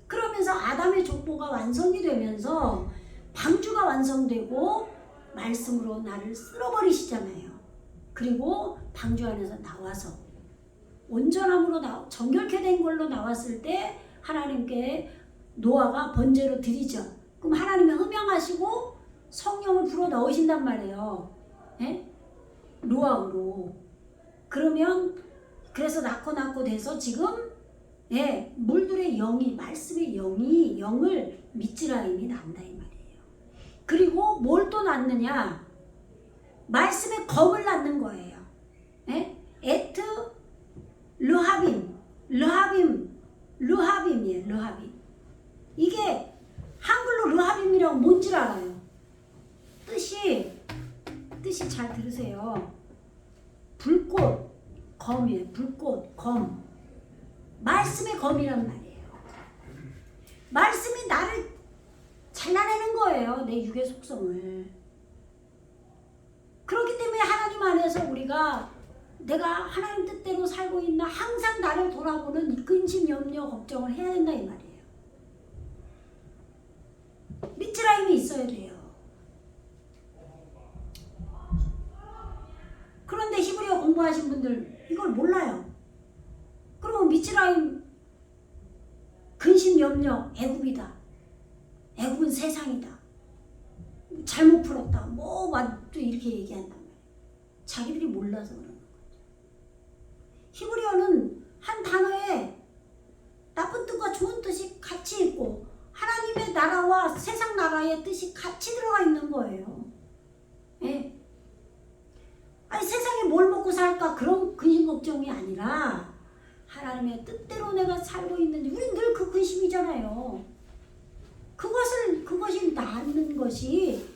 그러면서 아담의 족보가 완성이 되면서 방주가 완성되고 말씀으로 나를 쓸어버리시잖아요. 그리고 방주 안에서 나와서 온전함으로 정결케 된 걸로 나왔을 때 하나님께 노아가 번제로 드리죠. 그럼 하나님이 흠명하시고 성령을 불어 넣으신단 말이에요. 예? 노아로. 그러면 그래서 낳고 돼서 지금 물들의 영이 말씀의 영을 미츠라임이 낳는다 이 말이에요. 그리고 뭘 또 낳느냐? 말씀의 검을 낳는 거예요. 에트 르하빔이에요. 르하빔. 이게 한글로 르하빔이라고 뭔지 알아요? 뜻이 잘 들으세요. 불꽃, 검이에요. 불꽃, 검. 말씀의 검이란 말이에요. 말씀이 나를 잘라내는 거예요. 내 육의 속성을. 그렇기 때문에 하나님 안에서 내가 하나님 뜻대로 살고 있나 항상 나를 돌아보는 근심, 염려, 걱정을 해야 된다 이 말이에요. 미츠라임이 있어야 돼요. 그런데 히브리어 공부하신 분들 이걸 몰라요. 그러면 미츠라임 근심, 염려, 애굽이다. 애굽은 세상이다. 잘못 풀었다. 또 이렇게 얘기한단 말이에요. 자기들이 몰라서 그러는 거죠. 히브리어는 한 단어에 나쁜 뜻과 좋은 뜻이 같이 있고 하나님의 나라와 세상 나라 나라의 뜻이 같이 들어가 있는 거예요. 예. 아니 세상에 뭘 먹고 살까 그런 근심 걱정이 아니라 하나님의 뜻대로 내가 살고 있는지 우린 늘 그 근심이잖아요. 그것이 낫는 것이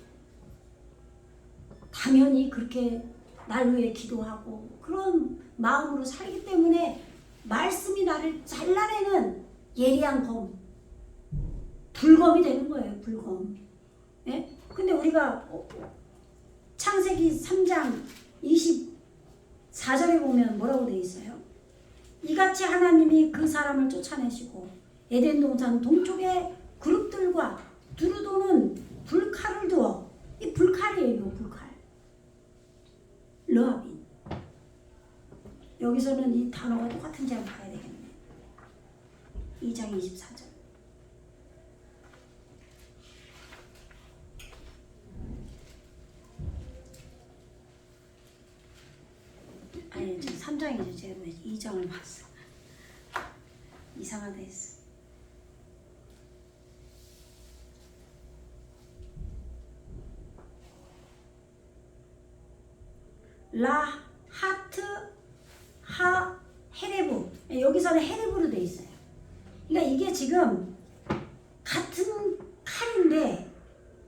당연히 그렇게 날 위해 기도하고 그런 마음으로 살기 때문에 말씀이 나를 잘라내는 예리한 검, 불검이 되는 거예요. 불검. 예? 근데 우리가 창세기 3장 24절에 보면 뭐라고 되어 있어요? 이같이 하나님이 그 사람을 쫓아내시고 에덴 동산 동쪽에 그룹들과 두루 도는 불칼을 두어, 이 불칼이에요. 불칼. 르하빈. 여기서는 이 단어가 똑같은지 한번 봐야 되겠네. 2장 24절. 아니, 저 3장이죠. 제가 왜 2장을 봤어. 이상하다 했어. 라 하트 하 헤레브. 여기서는 헤레브로 돼 있어요. 그러니까 이게 지금 같은 칼인데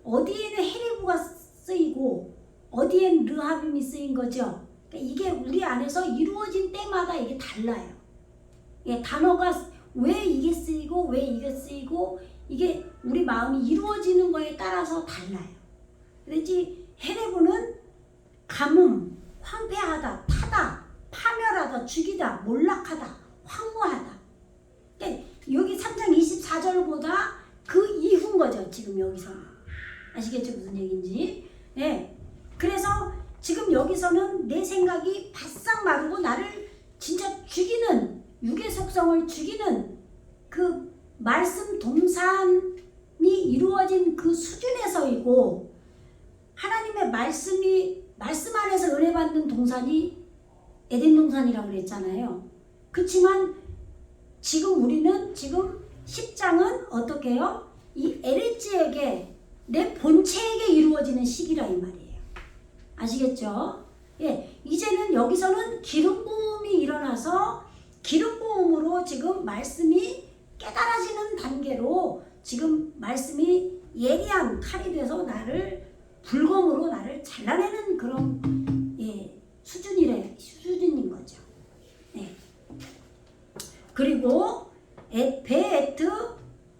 어디에는 헤레브가 쓰이고 어디엔 르하빔이 쓰인 거죠. 그러니까 이게 우리 안에서 이루어진 때마다 이게 달라요. 예, 단어가 왜 이게 쓰이고 왜 이게 쓰이고 이게 우리 마음이 이루어지는 거에 따라서 달라요. 그렇지 헤레브는 가뭄, 황폐하다, 타다, 파멸하다, 죽이다, 몰락하다, 황무하다. 그러니까 여기 3장 24절보다 그 이후인 거죠. 지금 여기서는. 아시겠죠? 무슨 얘기인지. 예. 그래서 지금 여기서는 내 생각이 바싹 마르고 나를 진짜 죽이는, 육의 속성을 죽이는 그 말씀 동산이 이루어진 그 수준에서이고, 하나님의 말씀 안에서 은혜 받는 동산이 에덴 동산이라고 그랬잖아요. 그렇지만 지금 우리는 지금 10장은 어떻게 해요? 이 에레츠에게, 내 본체에게 이루어지는 시기라 이 말이에요. 아시겠죠? 예, 이제는 여기서는 기름 부음이 일어나서 기름 부음으로 지금 말씀이 깨달아지는 단계로 지금 말씀이 예리한 칼이 돼서 나를 불검으로 나를 잘라내는 그런 수준인 거죠. 네. 그리고 베에트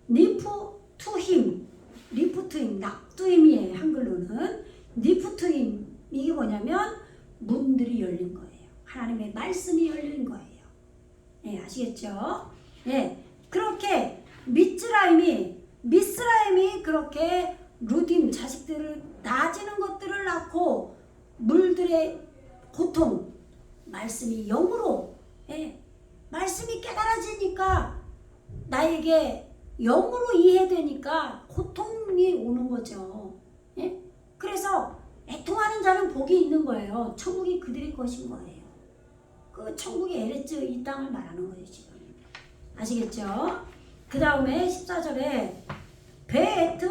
니프투힘, 낙두힘이에요. 한글로는 니프투힘. 이게 뭐냐면 문들이 열린 거예요. 하나님의 말씀이 열린 거예요. 네, 아시겠죠? 네, 그렇게 미스라임이 그렇게 루딤 자식들을 낳아지는 것들을 낳고 물들의 고통, 말씀이 영으로, 말씀이 깨달아지니까 나에게 영으로 이해되니까 고통이 오는 거죠. 예? 그래서 애통하는 자는 복이 있는 거예요. 천국이 그들의 것인 거예요. 그 천국의 에레츠 이 땅을 말하는 거예요. 지금 아시겠죠? 그 다음에 14절에 베에트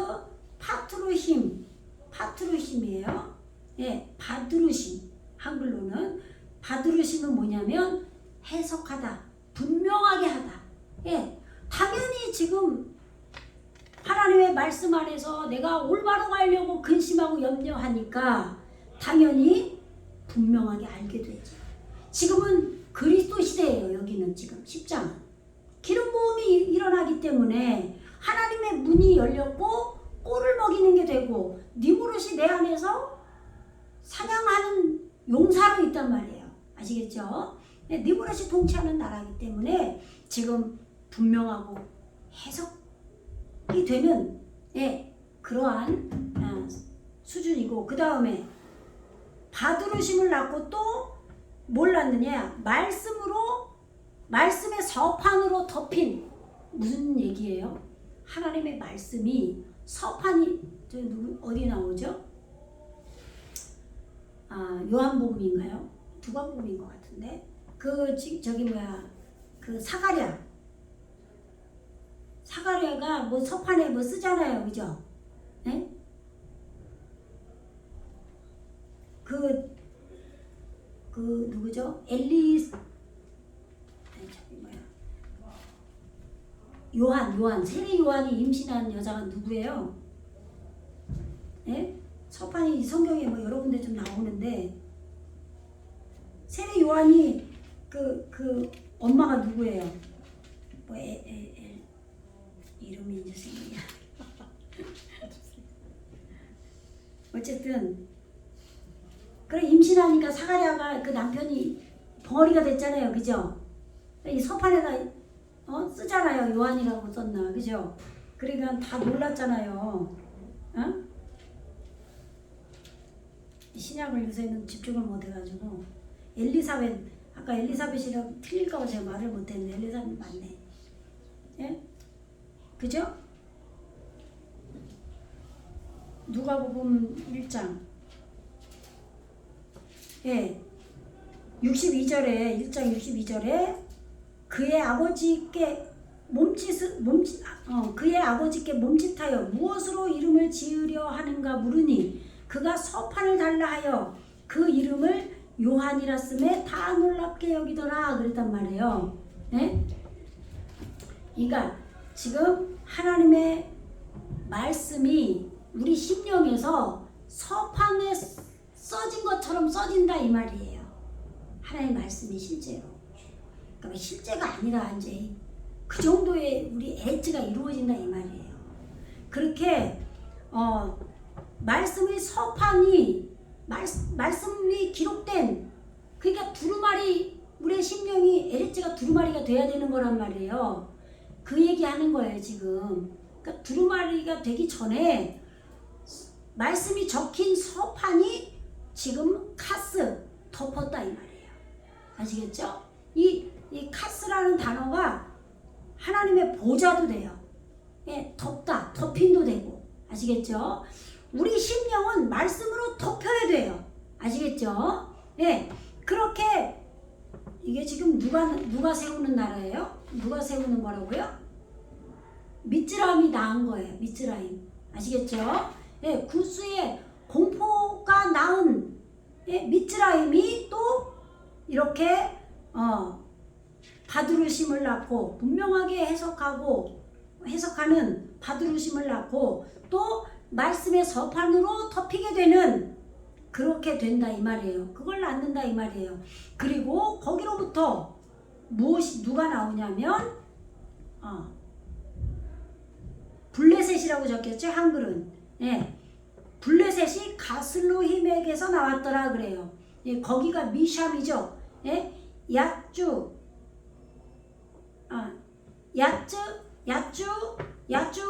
파트루힘이에요. 예, 바드루심. 한글로는 바드루심은 뭐냐면 해석하다, 분명하게 하다. 예, 당연히 지금 하나님의 말씀 안에서 내가 올바로 가려고 근심하고 염려하니까 당연히 분명하게 알게 되죠. 지금은 그리스도 시대예요. 여기는 지금 10장은 기름 부음이 일어나기 때문에 하나님의 문이 열렸고 꼴을 먹이는 게 되고 니무롯이 내 안에서 사냥하는 용사로 있단 말이에요. 아시겠죠? 니무롯이 통치하는 나라이기 때문에 지금 분명하고 해석이 되는 그러한 수준이고, 그 다음에 바드루심을 낳고 또 뭘 낳느냐? 말씀의 서판으로 덮인, 무슨 얘기예요? 하나님의 말씀이 서판이 어디 나오죠? 요한복음인가요? 누가복음인 것 같은데 그 사가랴가 뭐 서판에 뭐 쓰잖아요, 그죠? 예? 그 누구죠? 요한 세례 요한이 임신한 여자가 누구예요? 예? 서판이 성경에 뭐 여러 군데 좀 나오는데 세례 요한이 그 엄마가 누구예요? 뭐 이름이 이제 생각이 어쨌든 그래 임신하니까 사가랴가 그 남편이 벙어리가 됐잖아요, 그죠? 이 서판에다 쓰잖아요, 요한이라고 썼나, 그죠? 그러니까 다 놀랐잖아요, 어? 신약을 요새는 집중을 못해가지고 엘리사벳 아까 엘리사벳이라고 틀릴까봐 제가 말을 못했네. 엘리사벳 맞네, 예? 그죠? 누가복음 1장 62절에 1장 62절에 그의 아버지께 몸짓하여 무엇으로 이름을 지으려 하는가 물으니 그가 서판을 달라 하여 그 이름을 요한이라 쓰매 다 놀랍게 여기더라 그랬단 말이에요. 네? 그러니까 지금 하나님의 말씀이 우리 심령에서 서판에 써진 것처럼 써진다 이 말이에요. 하나님의 말씀이 실제로. 그러니까 실제가 아니라 이제 그 정도의 우리 엣지가 이루어진다 이 말이에요. 그렇게 말씀의 서판이 말씀이 기록된 그러니까 두루마리 우리의 심령이 엣지가 두루마리가 돼야 되는 거란 말이에요. 그 얘기하는 거예요 지금. 그러니까 두루마리가 되기 전에 말씀이 적힌 서판이 지금 카스 덮었다 이 말이에요. 아시겠죠? 이 카스라는 단어가 하나님의 보좌도 돼요. 예, 덮다, 덮인도 되고. 아시겠죠? 우리 심령은 말씀으로 덮여야 돼요. 아시겠죠? 예, 그렇게 이게 지금 누가 세우는 나라예요? 누가 세우는 거라고요? 미즈라임이 낳은 거예요. 미즈라임. 아시겠죠? 예, 구스의 공포가 낳은 미즈라임이 또 이렇게 바두르심을 낳고 분명하게 해석하는 바두르심을 낳고 또 말씀의 서판으로 덮이게 되는 그렇게 된다 이 말이에요. 그걸 낳는다 이 말이에요. 그리고 거기로부터 누가 나오냐면 블레셋이라고 적혔죠 한글은. 예, 블레셋이 가슬로힘에게서 나왔더라 그래요. 예, 거기가 미샴이죠. 예, 야쭈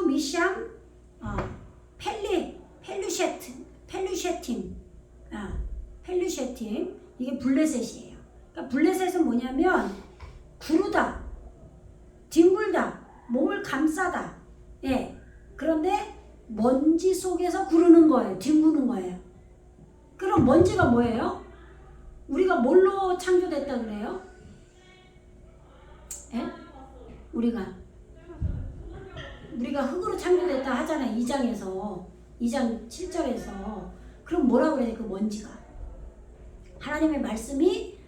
미샴 펠루셰팀 이게 블레셋이에요. 그러니까 블레셋은 뭐냐면 구르다, 뒹굴다, 몸을 감싸다. 예, 그런데 먼지 속에서 구르는 거예요. 뒹구는 거예요. 그럼 먼지가 뭐예요? 우리가 뭘로 창조됐다 그래요? 예? 우리가 흙으로 창조됐다 하잖아요. 2장 7절에서. 그럼 뭐라고 그래요? 그 먼지가. 하나님의 말씀이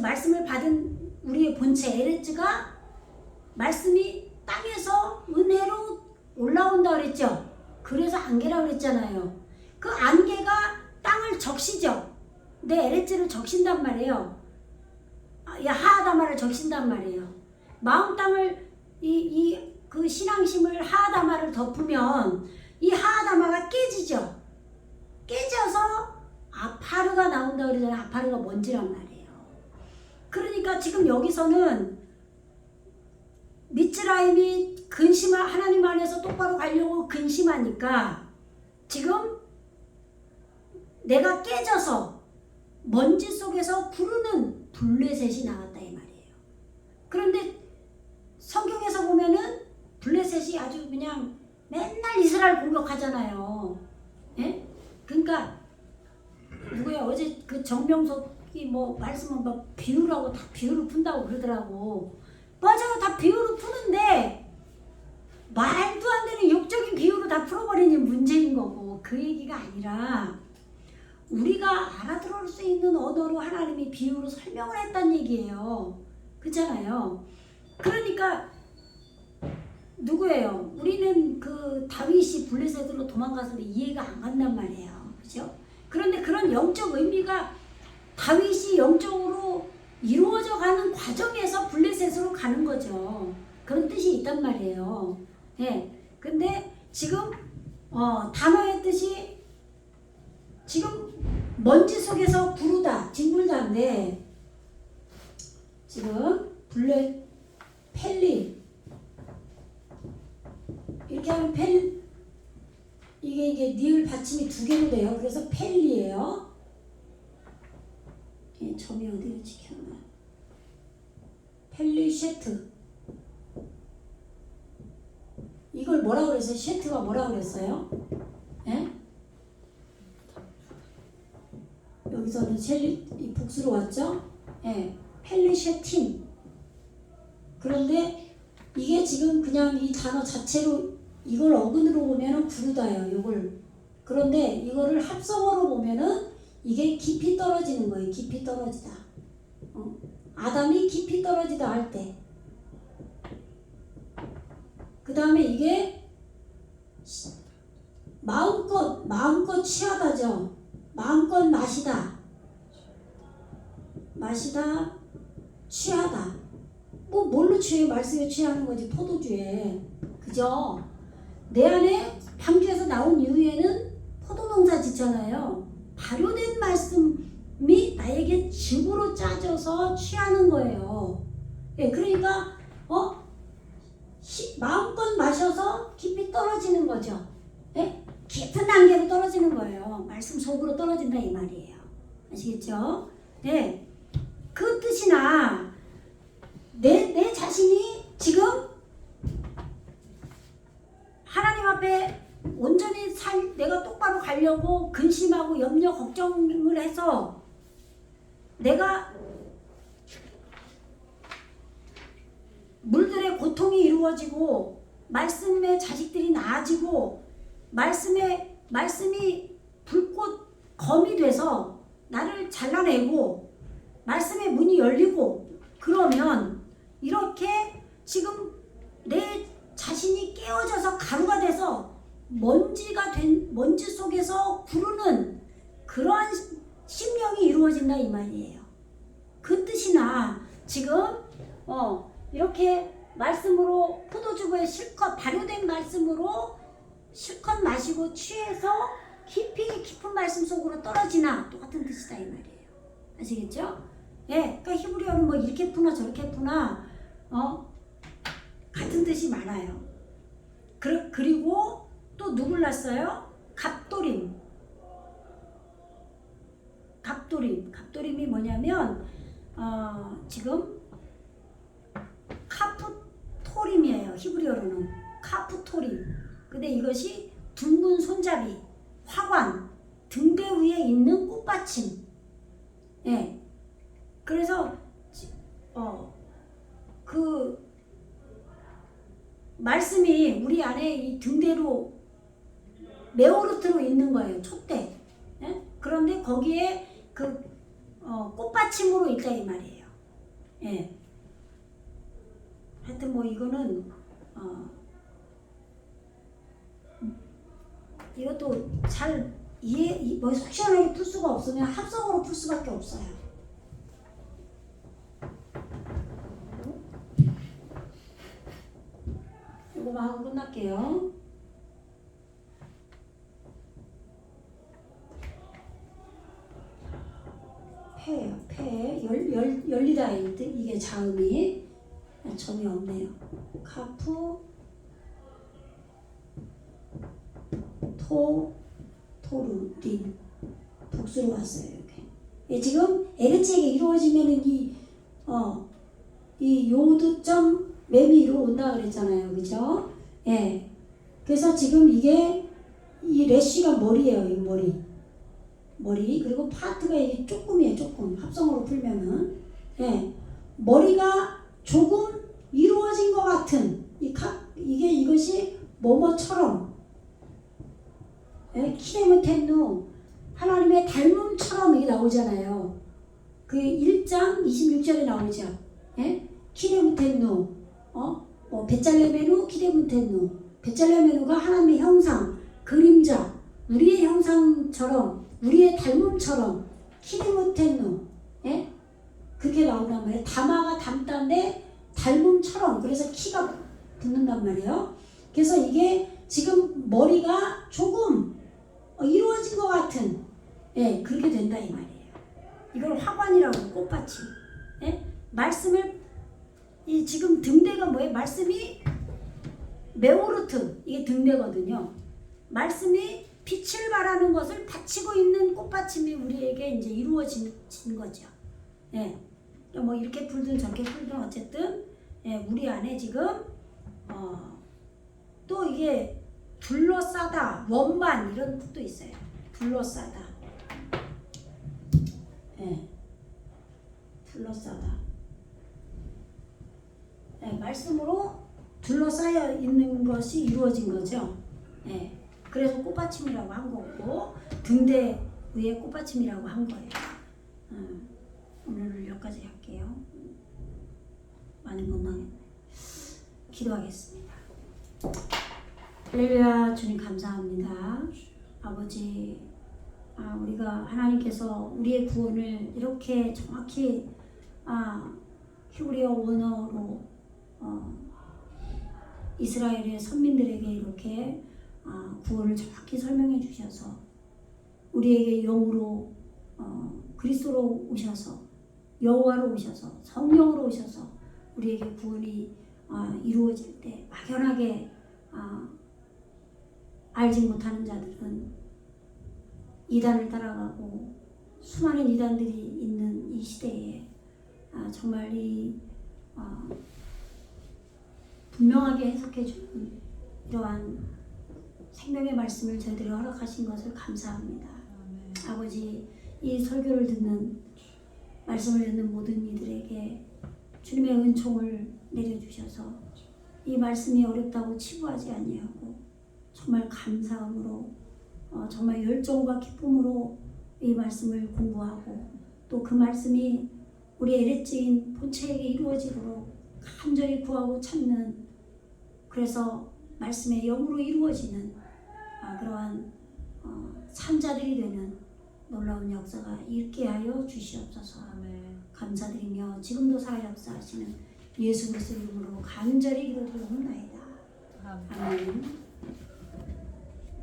말씀을 받은 우리의 본체 에레츠가 말씀이 땅에서 은혜로 올라온다 그랬죠. 그래서 안개라고 그랬잖아요. 그 안개가 땅을 적시죠. 내 에레츠를 적신단 말이에요. 하아다마를 적신단 말이에요. 마음 땅을 그 신앙심을 하아다마를 덮으면 이 하아다마가 깨지죠. 깨져서 아파르가 나온다 그러잖아요. 아파르가 먼지란 말이에요. 그러니까 지금 여기서는 미츠라임이 하나님 안에서 똑바로 가려고 근심하니까 지금 내가 깨져서 먼지 속에서 구르는 블레셋이 나왔다 이 말이에요. 그런데 성경에서 보면은 블레셋이 아주 그냥 맨날 이스라엘 공격하잖아요. 예? 그러니까 누구야 어제 그 정명석이 뭐 말씀은 막 비유라고 다 비유를 푼다고 그러더라고. 맞아요, 다 비유를 푸는데 말도 안 되는 욕적인 비유로 다 풀어버려. 잃어버리니 문제인 거고, 그 얘기가 아니라 우리가 알아들을 수 있는 언어로 하나님이 비유로 설명을 했단 얘기예요. 그렇잖아요. 그러니까 누구예요? 우리는 그 다윗이 블레셋으로 도망가서 이해가 안 간단 말이에요. 그죠? 그런데 그런 영적 의미가 다윗이 영적으로 이루어져 가는 과정에서 블레셋으로 가는 거죠. 그런 뜻이 있단 말이에요. 예. 근데 지금 단어의 뜻이 지금 먼지 속에서 구르다, 뒹굴다인데 지금 펠리 이렇게 하면 이게 니을 받침이 두 개로 돼요. 그래서 펠리예요. 예, 점이 어디를 지켰나? 펠리쉐트. 이걸 뭐라 그랬어요? 쉐트가 뭐라 그랬어요? 예? 여기서는 이 복수로 왔죠? 예, 펠리쉐틴. 그런데 이게 지금 그냥 이 단어 자체로 이걸 어근으로 보면은 구르다예요. 이걸. 그런데 이거를 합성어로 보면은 이게 깊이 떨어지는 거예요. 깊이 떨어지다. 아담이 깊이 떨어지다 할 때. 그 다음에 이게 마음껏 취하다죠. 마음껏 마시다, 취하다. 뭐 뭘로 취해요? 말씀에 취하는 거지, 포도주에. 그죠? 내 안에 방주에서 나온 이후에는 포도농사 짓잖아요. 발효된 말씀이 나에게 즙으로 짜져서 취하는 거예요. 예, 그러니까 마음껏 마셔서 깊이 떨어지는 거죠. 예? 깊은 단계로 떨어지는 거예요. 말씀 속으로 떨어진다 이 말이에요. 아시겠죠? 네. 그 뜻이나 내 자신이 지금 하나님 앞에 온전히 내가 똑바로 가려고 근심하고 염려 걱정을 해서 내가 물들의 고통이 이루어지고 말씀의 자식들이 나아지고 말씀이 불꽃 검이 돼서 나를 잘라내고 말씀의 문이 열리고 그러면 이렇게 지금 내 자신이 깨어져서 가루가 돼서 먼지 속에서 구르는 그러한 심령이 이루어진다 이 말이에요. 그 뜻이나 지금 이렇게 말씀으로 포도주부에 실컷 발효된 말씀으로 실컷 마시고 취해서 깊은 말씀 속으로 떨어지나 똑같은 뜻이다 이 말이에요. 아시겠죠? 예, 그러니까 히브리어는 뭐 이렇게 푸나 저렇게 푸나 같은 뜻이 많아요. 그리고 또 누굴 낳았어요? 갑도림이 뭐냐면 지금 카프토림이에요. 히브리어로는 카프토림. 근데 이것이 둥근 손잡이, 화관, 등대 위에 있는 꽃받침. 예. 그래서 그 말씀이 우리 안에 이 등대로 메오르트로 있는 거예요. 촛대. 예? 그런데 거기에 그 꽃받침으로 있다 이 말이에요. 예. 하여튼 뭐 이거는 이것도 잘 뭐 속 시원하게 풀 수가 없으면 합성어로 풀 수밖에 없어요. 이거만 하고 끝날게요. 폐예요. 폐. 열리다 이게 자음이 점이 없네요. 토르린 복수로 왔어요. 이렇게. 예, 지금 에르치에게 이루어지면은 이 요드점 매미로 온다 그랬잖아요. 그죠? 예. 그래서 지금 이게 이 래쉬가 머리예요. 이 머리. 그리고 파트가 이게 조금이에요. 조금. 합성어로 풀면은. 예. 머리가 조금 이루어진 것 같은 이것이 뭐뭐처럼 키레모텐누 하나님의 닮음처럼 이게 나오잖아요. 그 1장 26절에 나오죠. 예? 키레모텐누 베잘레메누 키레모텐누 베잘레메누가 하나님의 형상, 그림자, 우리의 형상처럼 우리의 닮음처럼 키레모텐누 그게 나온단 말이에요. 담아가 닮다인데 닮음처럼 그래서 키가 붙는단 말이에요. 그래서 이게 지금 머리가 조금 이루어진 것 같은 그렇게 된다 이 말이에요. 이걸 화관이라고 꽃받침. 말씀을 이 지금 등대가 뭐예요? 말씀이 메오르트 이게 등대거든요. 말씀이 빛을 발하는 것을 받치고 있는 꽃받침이 우리에게 이제 이루어지는 거죠. 뭐 이렇게 풀든 저렇게 풀든 어쨌든 우리 안에 지금 또 이게 둘러싸다, 원반 이런 뜻도 있어요. 둘러싸다. 둘러싸다. 말씀으로 둘러싸여 있는 것이 이루어진 거죠. 그래서 꽃받침이라고 한 거고 등대 위에 꽃받침이라고 한 거예요. 오늘 여기까지 할게요. 많이 못 나겠네. 기도하겠습니다. 할렐루야. 주님 감사합니다. 아버지, 우리가 하나님께서 우리의 구원을 이렇게 정확히 히브리어 원어로 이스라엘의 선민들에게 이렇게 구원을 정확히 설명해 주셔서 우리에게 영으로 그리스도로 오셔서 여호와로 오셔서 성령으로 오셔서 우리에게 구원이 이루어질 때 막연하게 알지 못하는 자들은 이단을 따라가고 수많은 이단들이 있는 이 시대에 정말 이 분명하게 해석해주는 이러한 생명의 말씀을 저희들이 허락하신 것을 감사합니다. 아버지, 이 설교를 듣는 말씀을 듣는 모든 이들에게 주님의 은총을 내려주셔서 이 말씀이 어렵다고 치부하지 아니하고 정말 감사함으로 정말 열정과 기쁨으로 이 말씀을 공부하고 또 그 말씀이 우리 에레츠인 본체에게 이루어지도록 간절히 구하고 찾는 그래서 말씀의 영으로 이루어지는 그러한 산자들이 되는 놀라운 역사가 있게 하여 주시옵소서. 감사드리며 지금도 살아 역사하시는 예수 그리스도 이름으로 간절히 기도드리옵나이다. 아멘.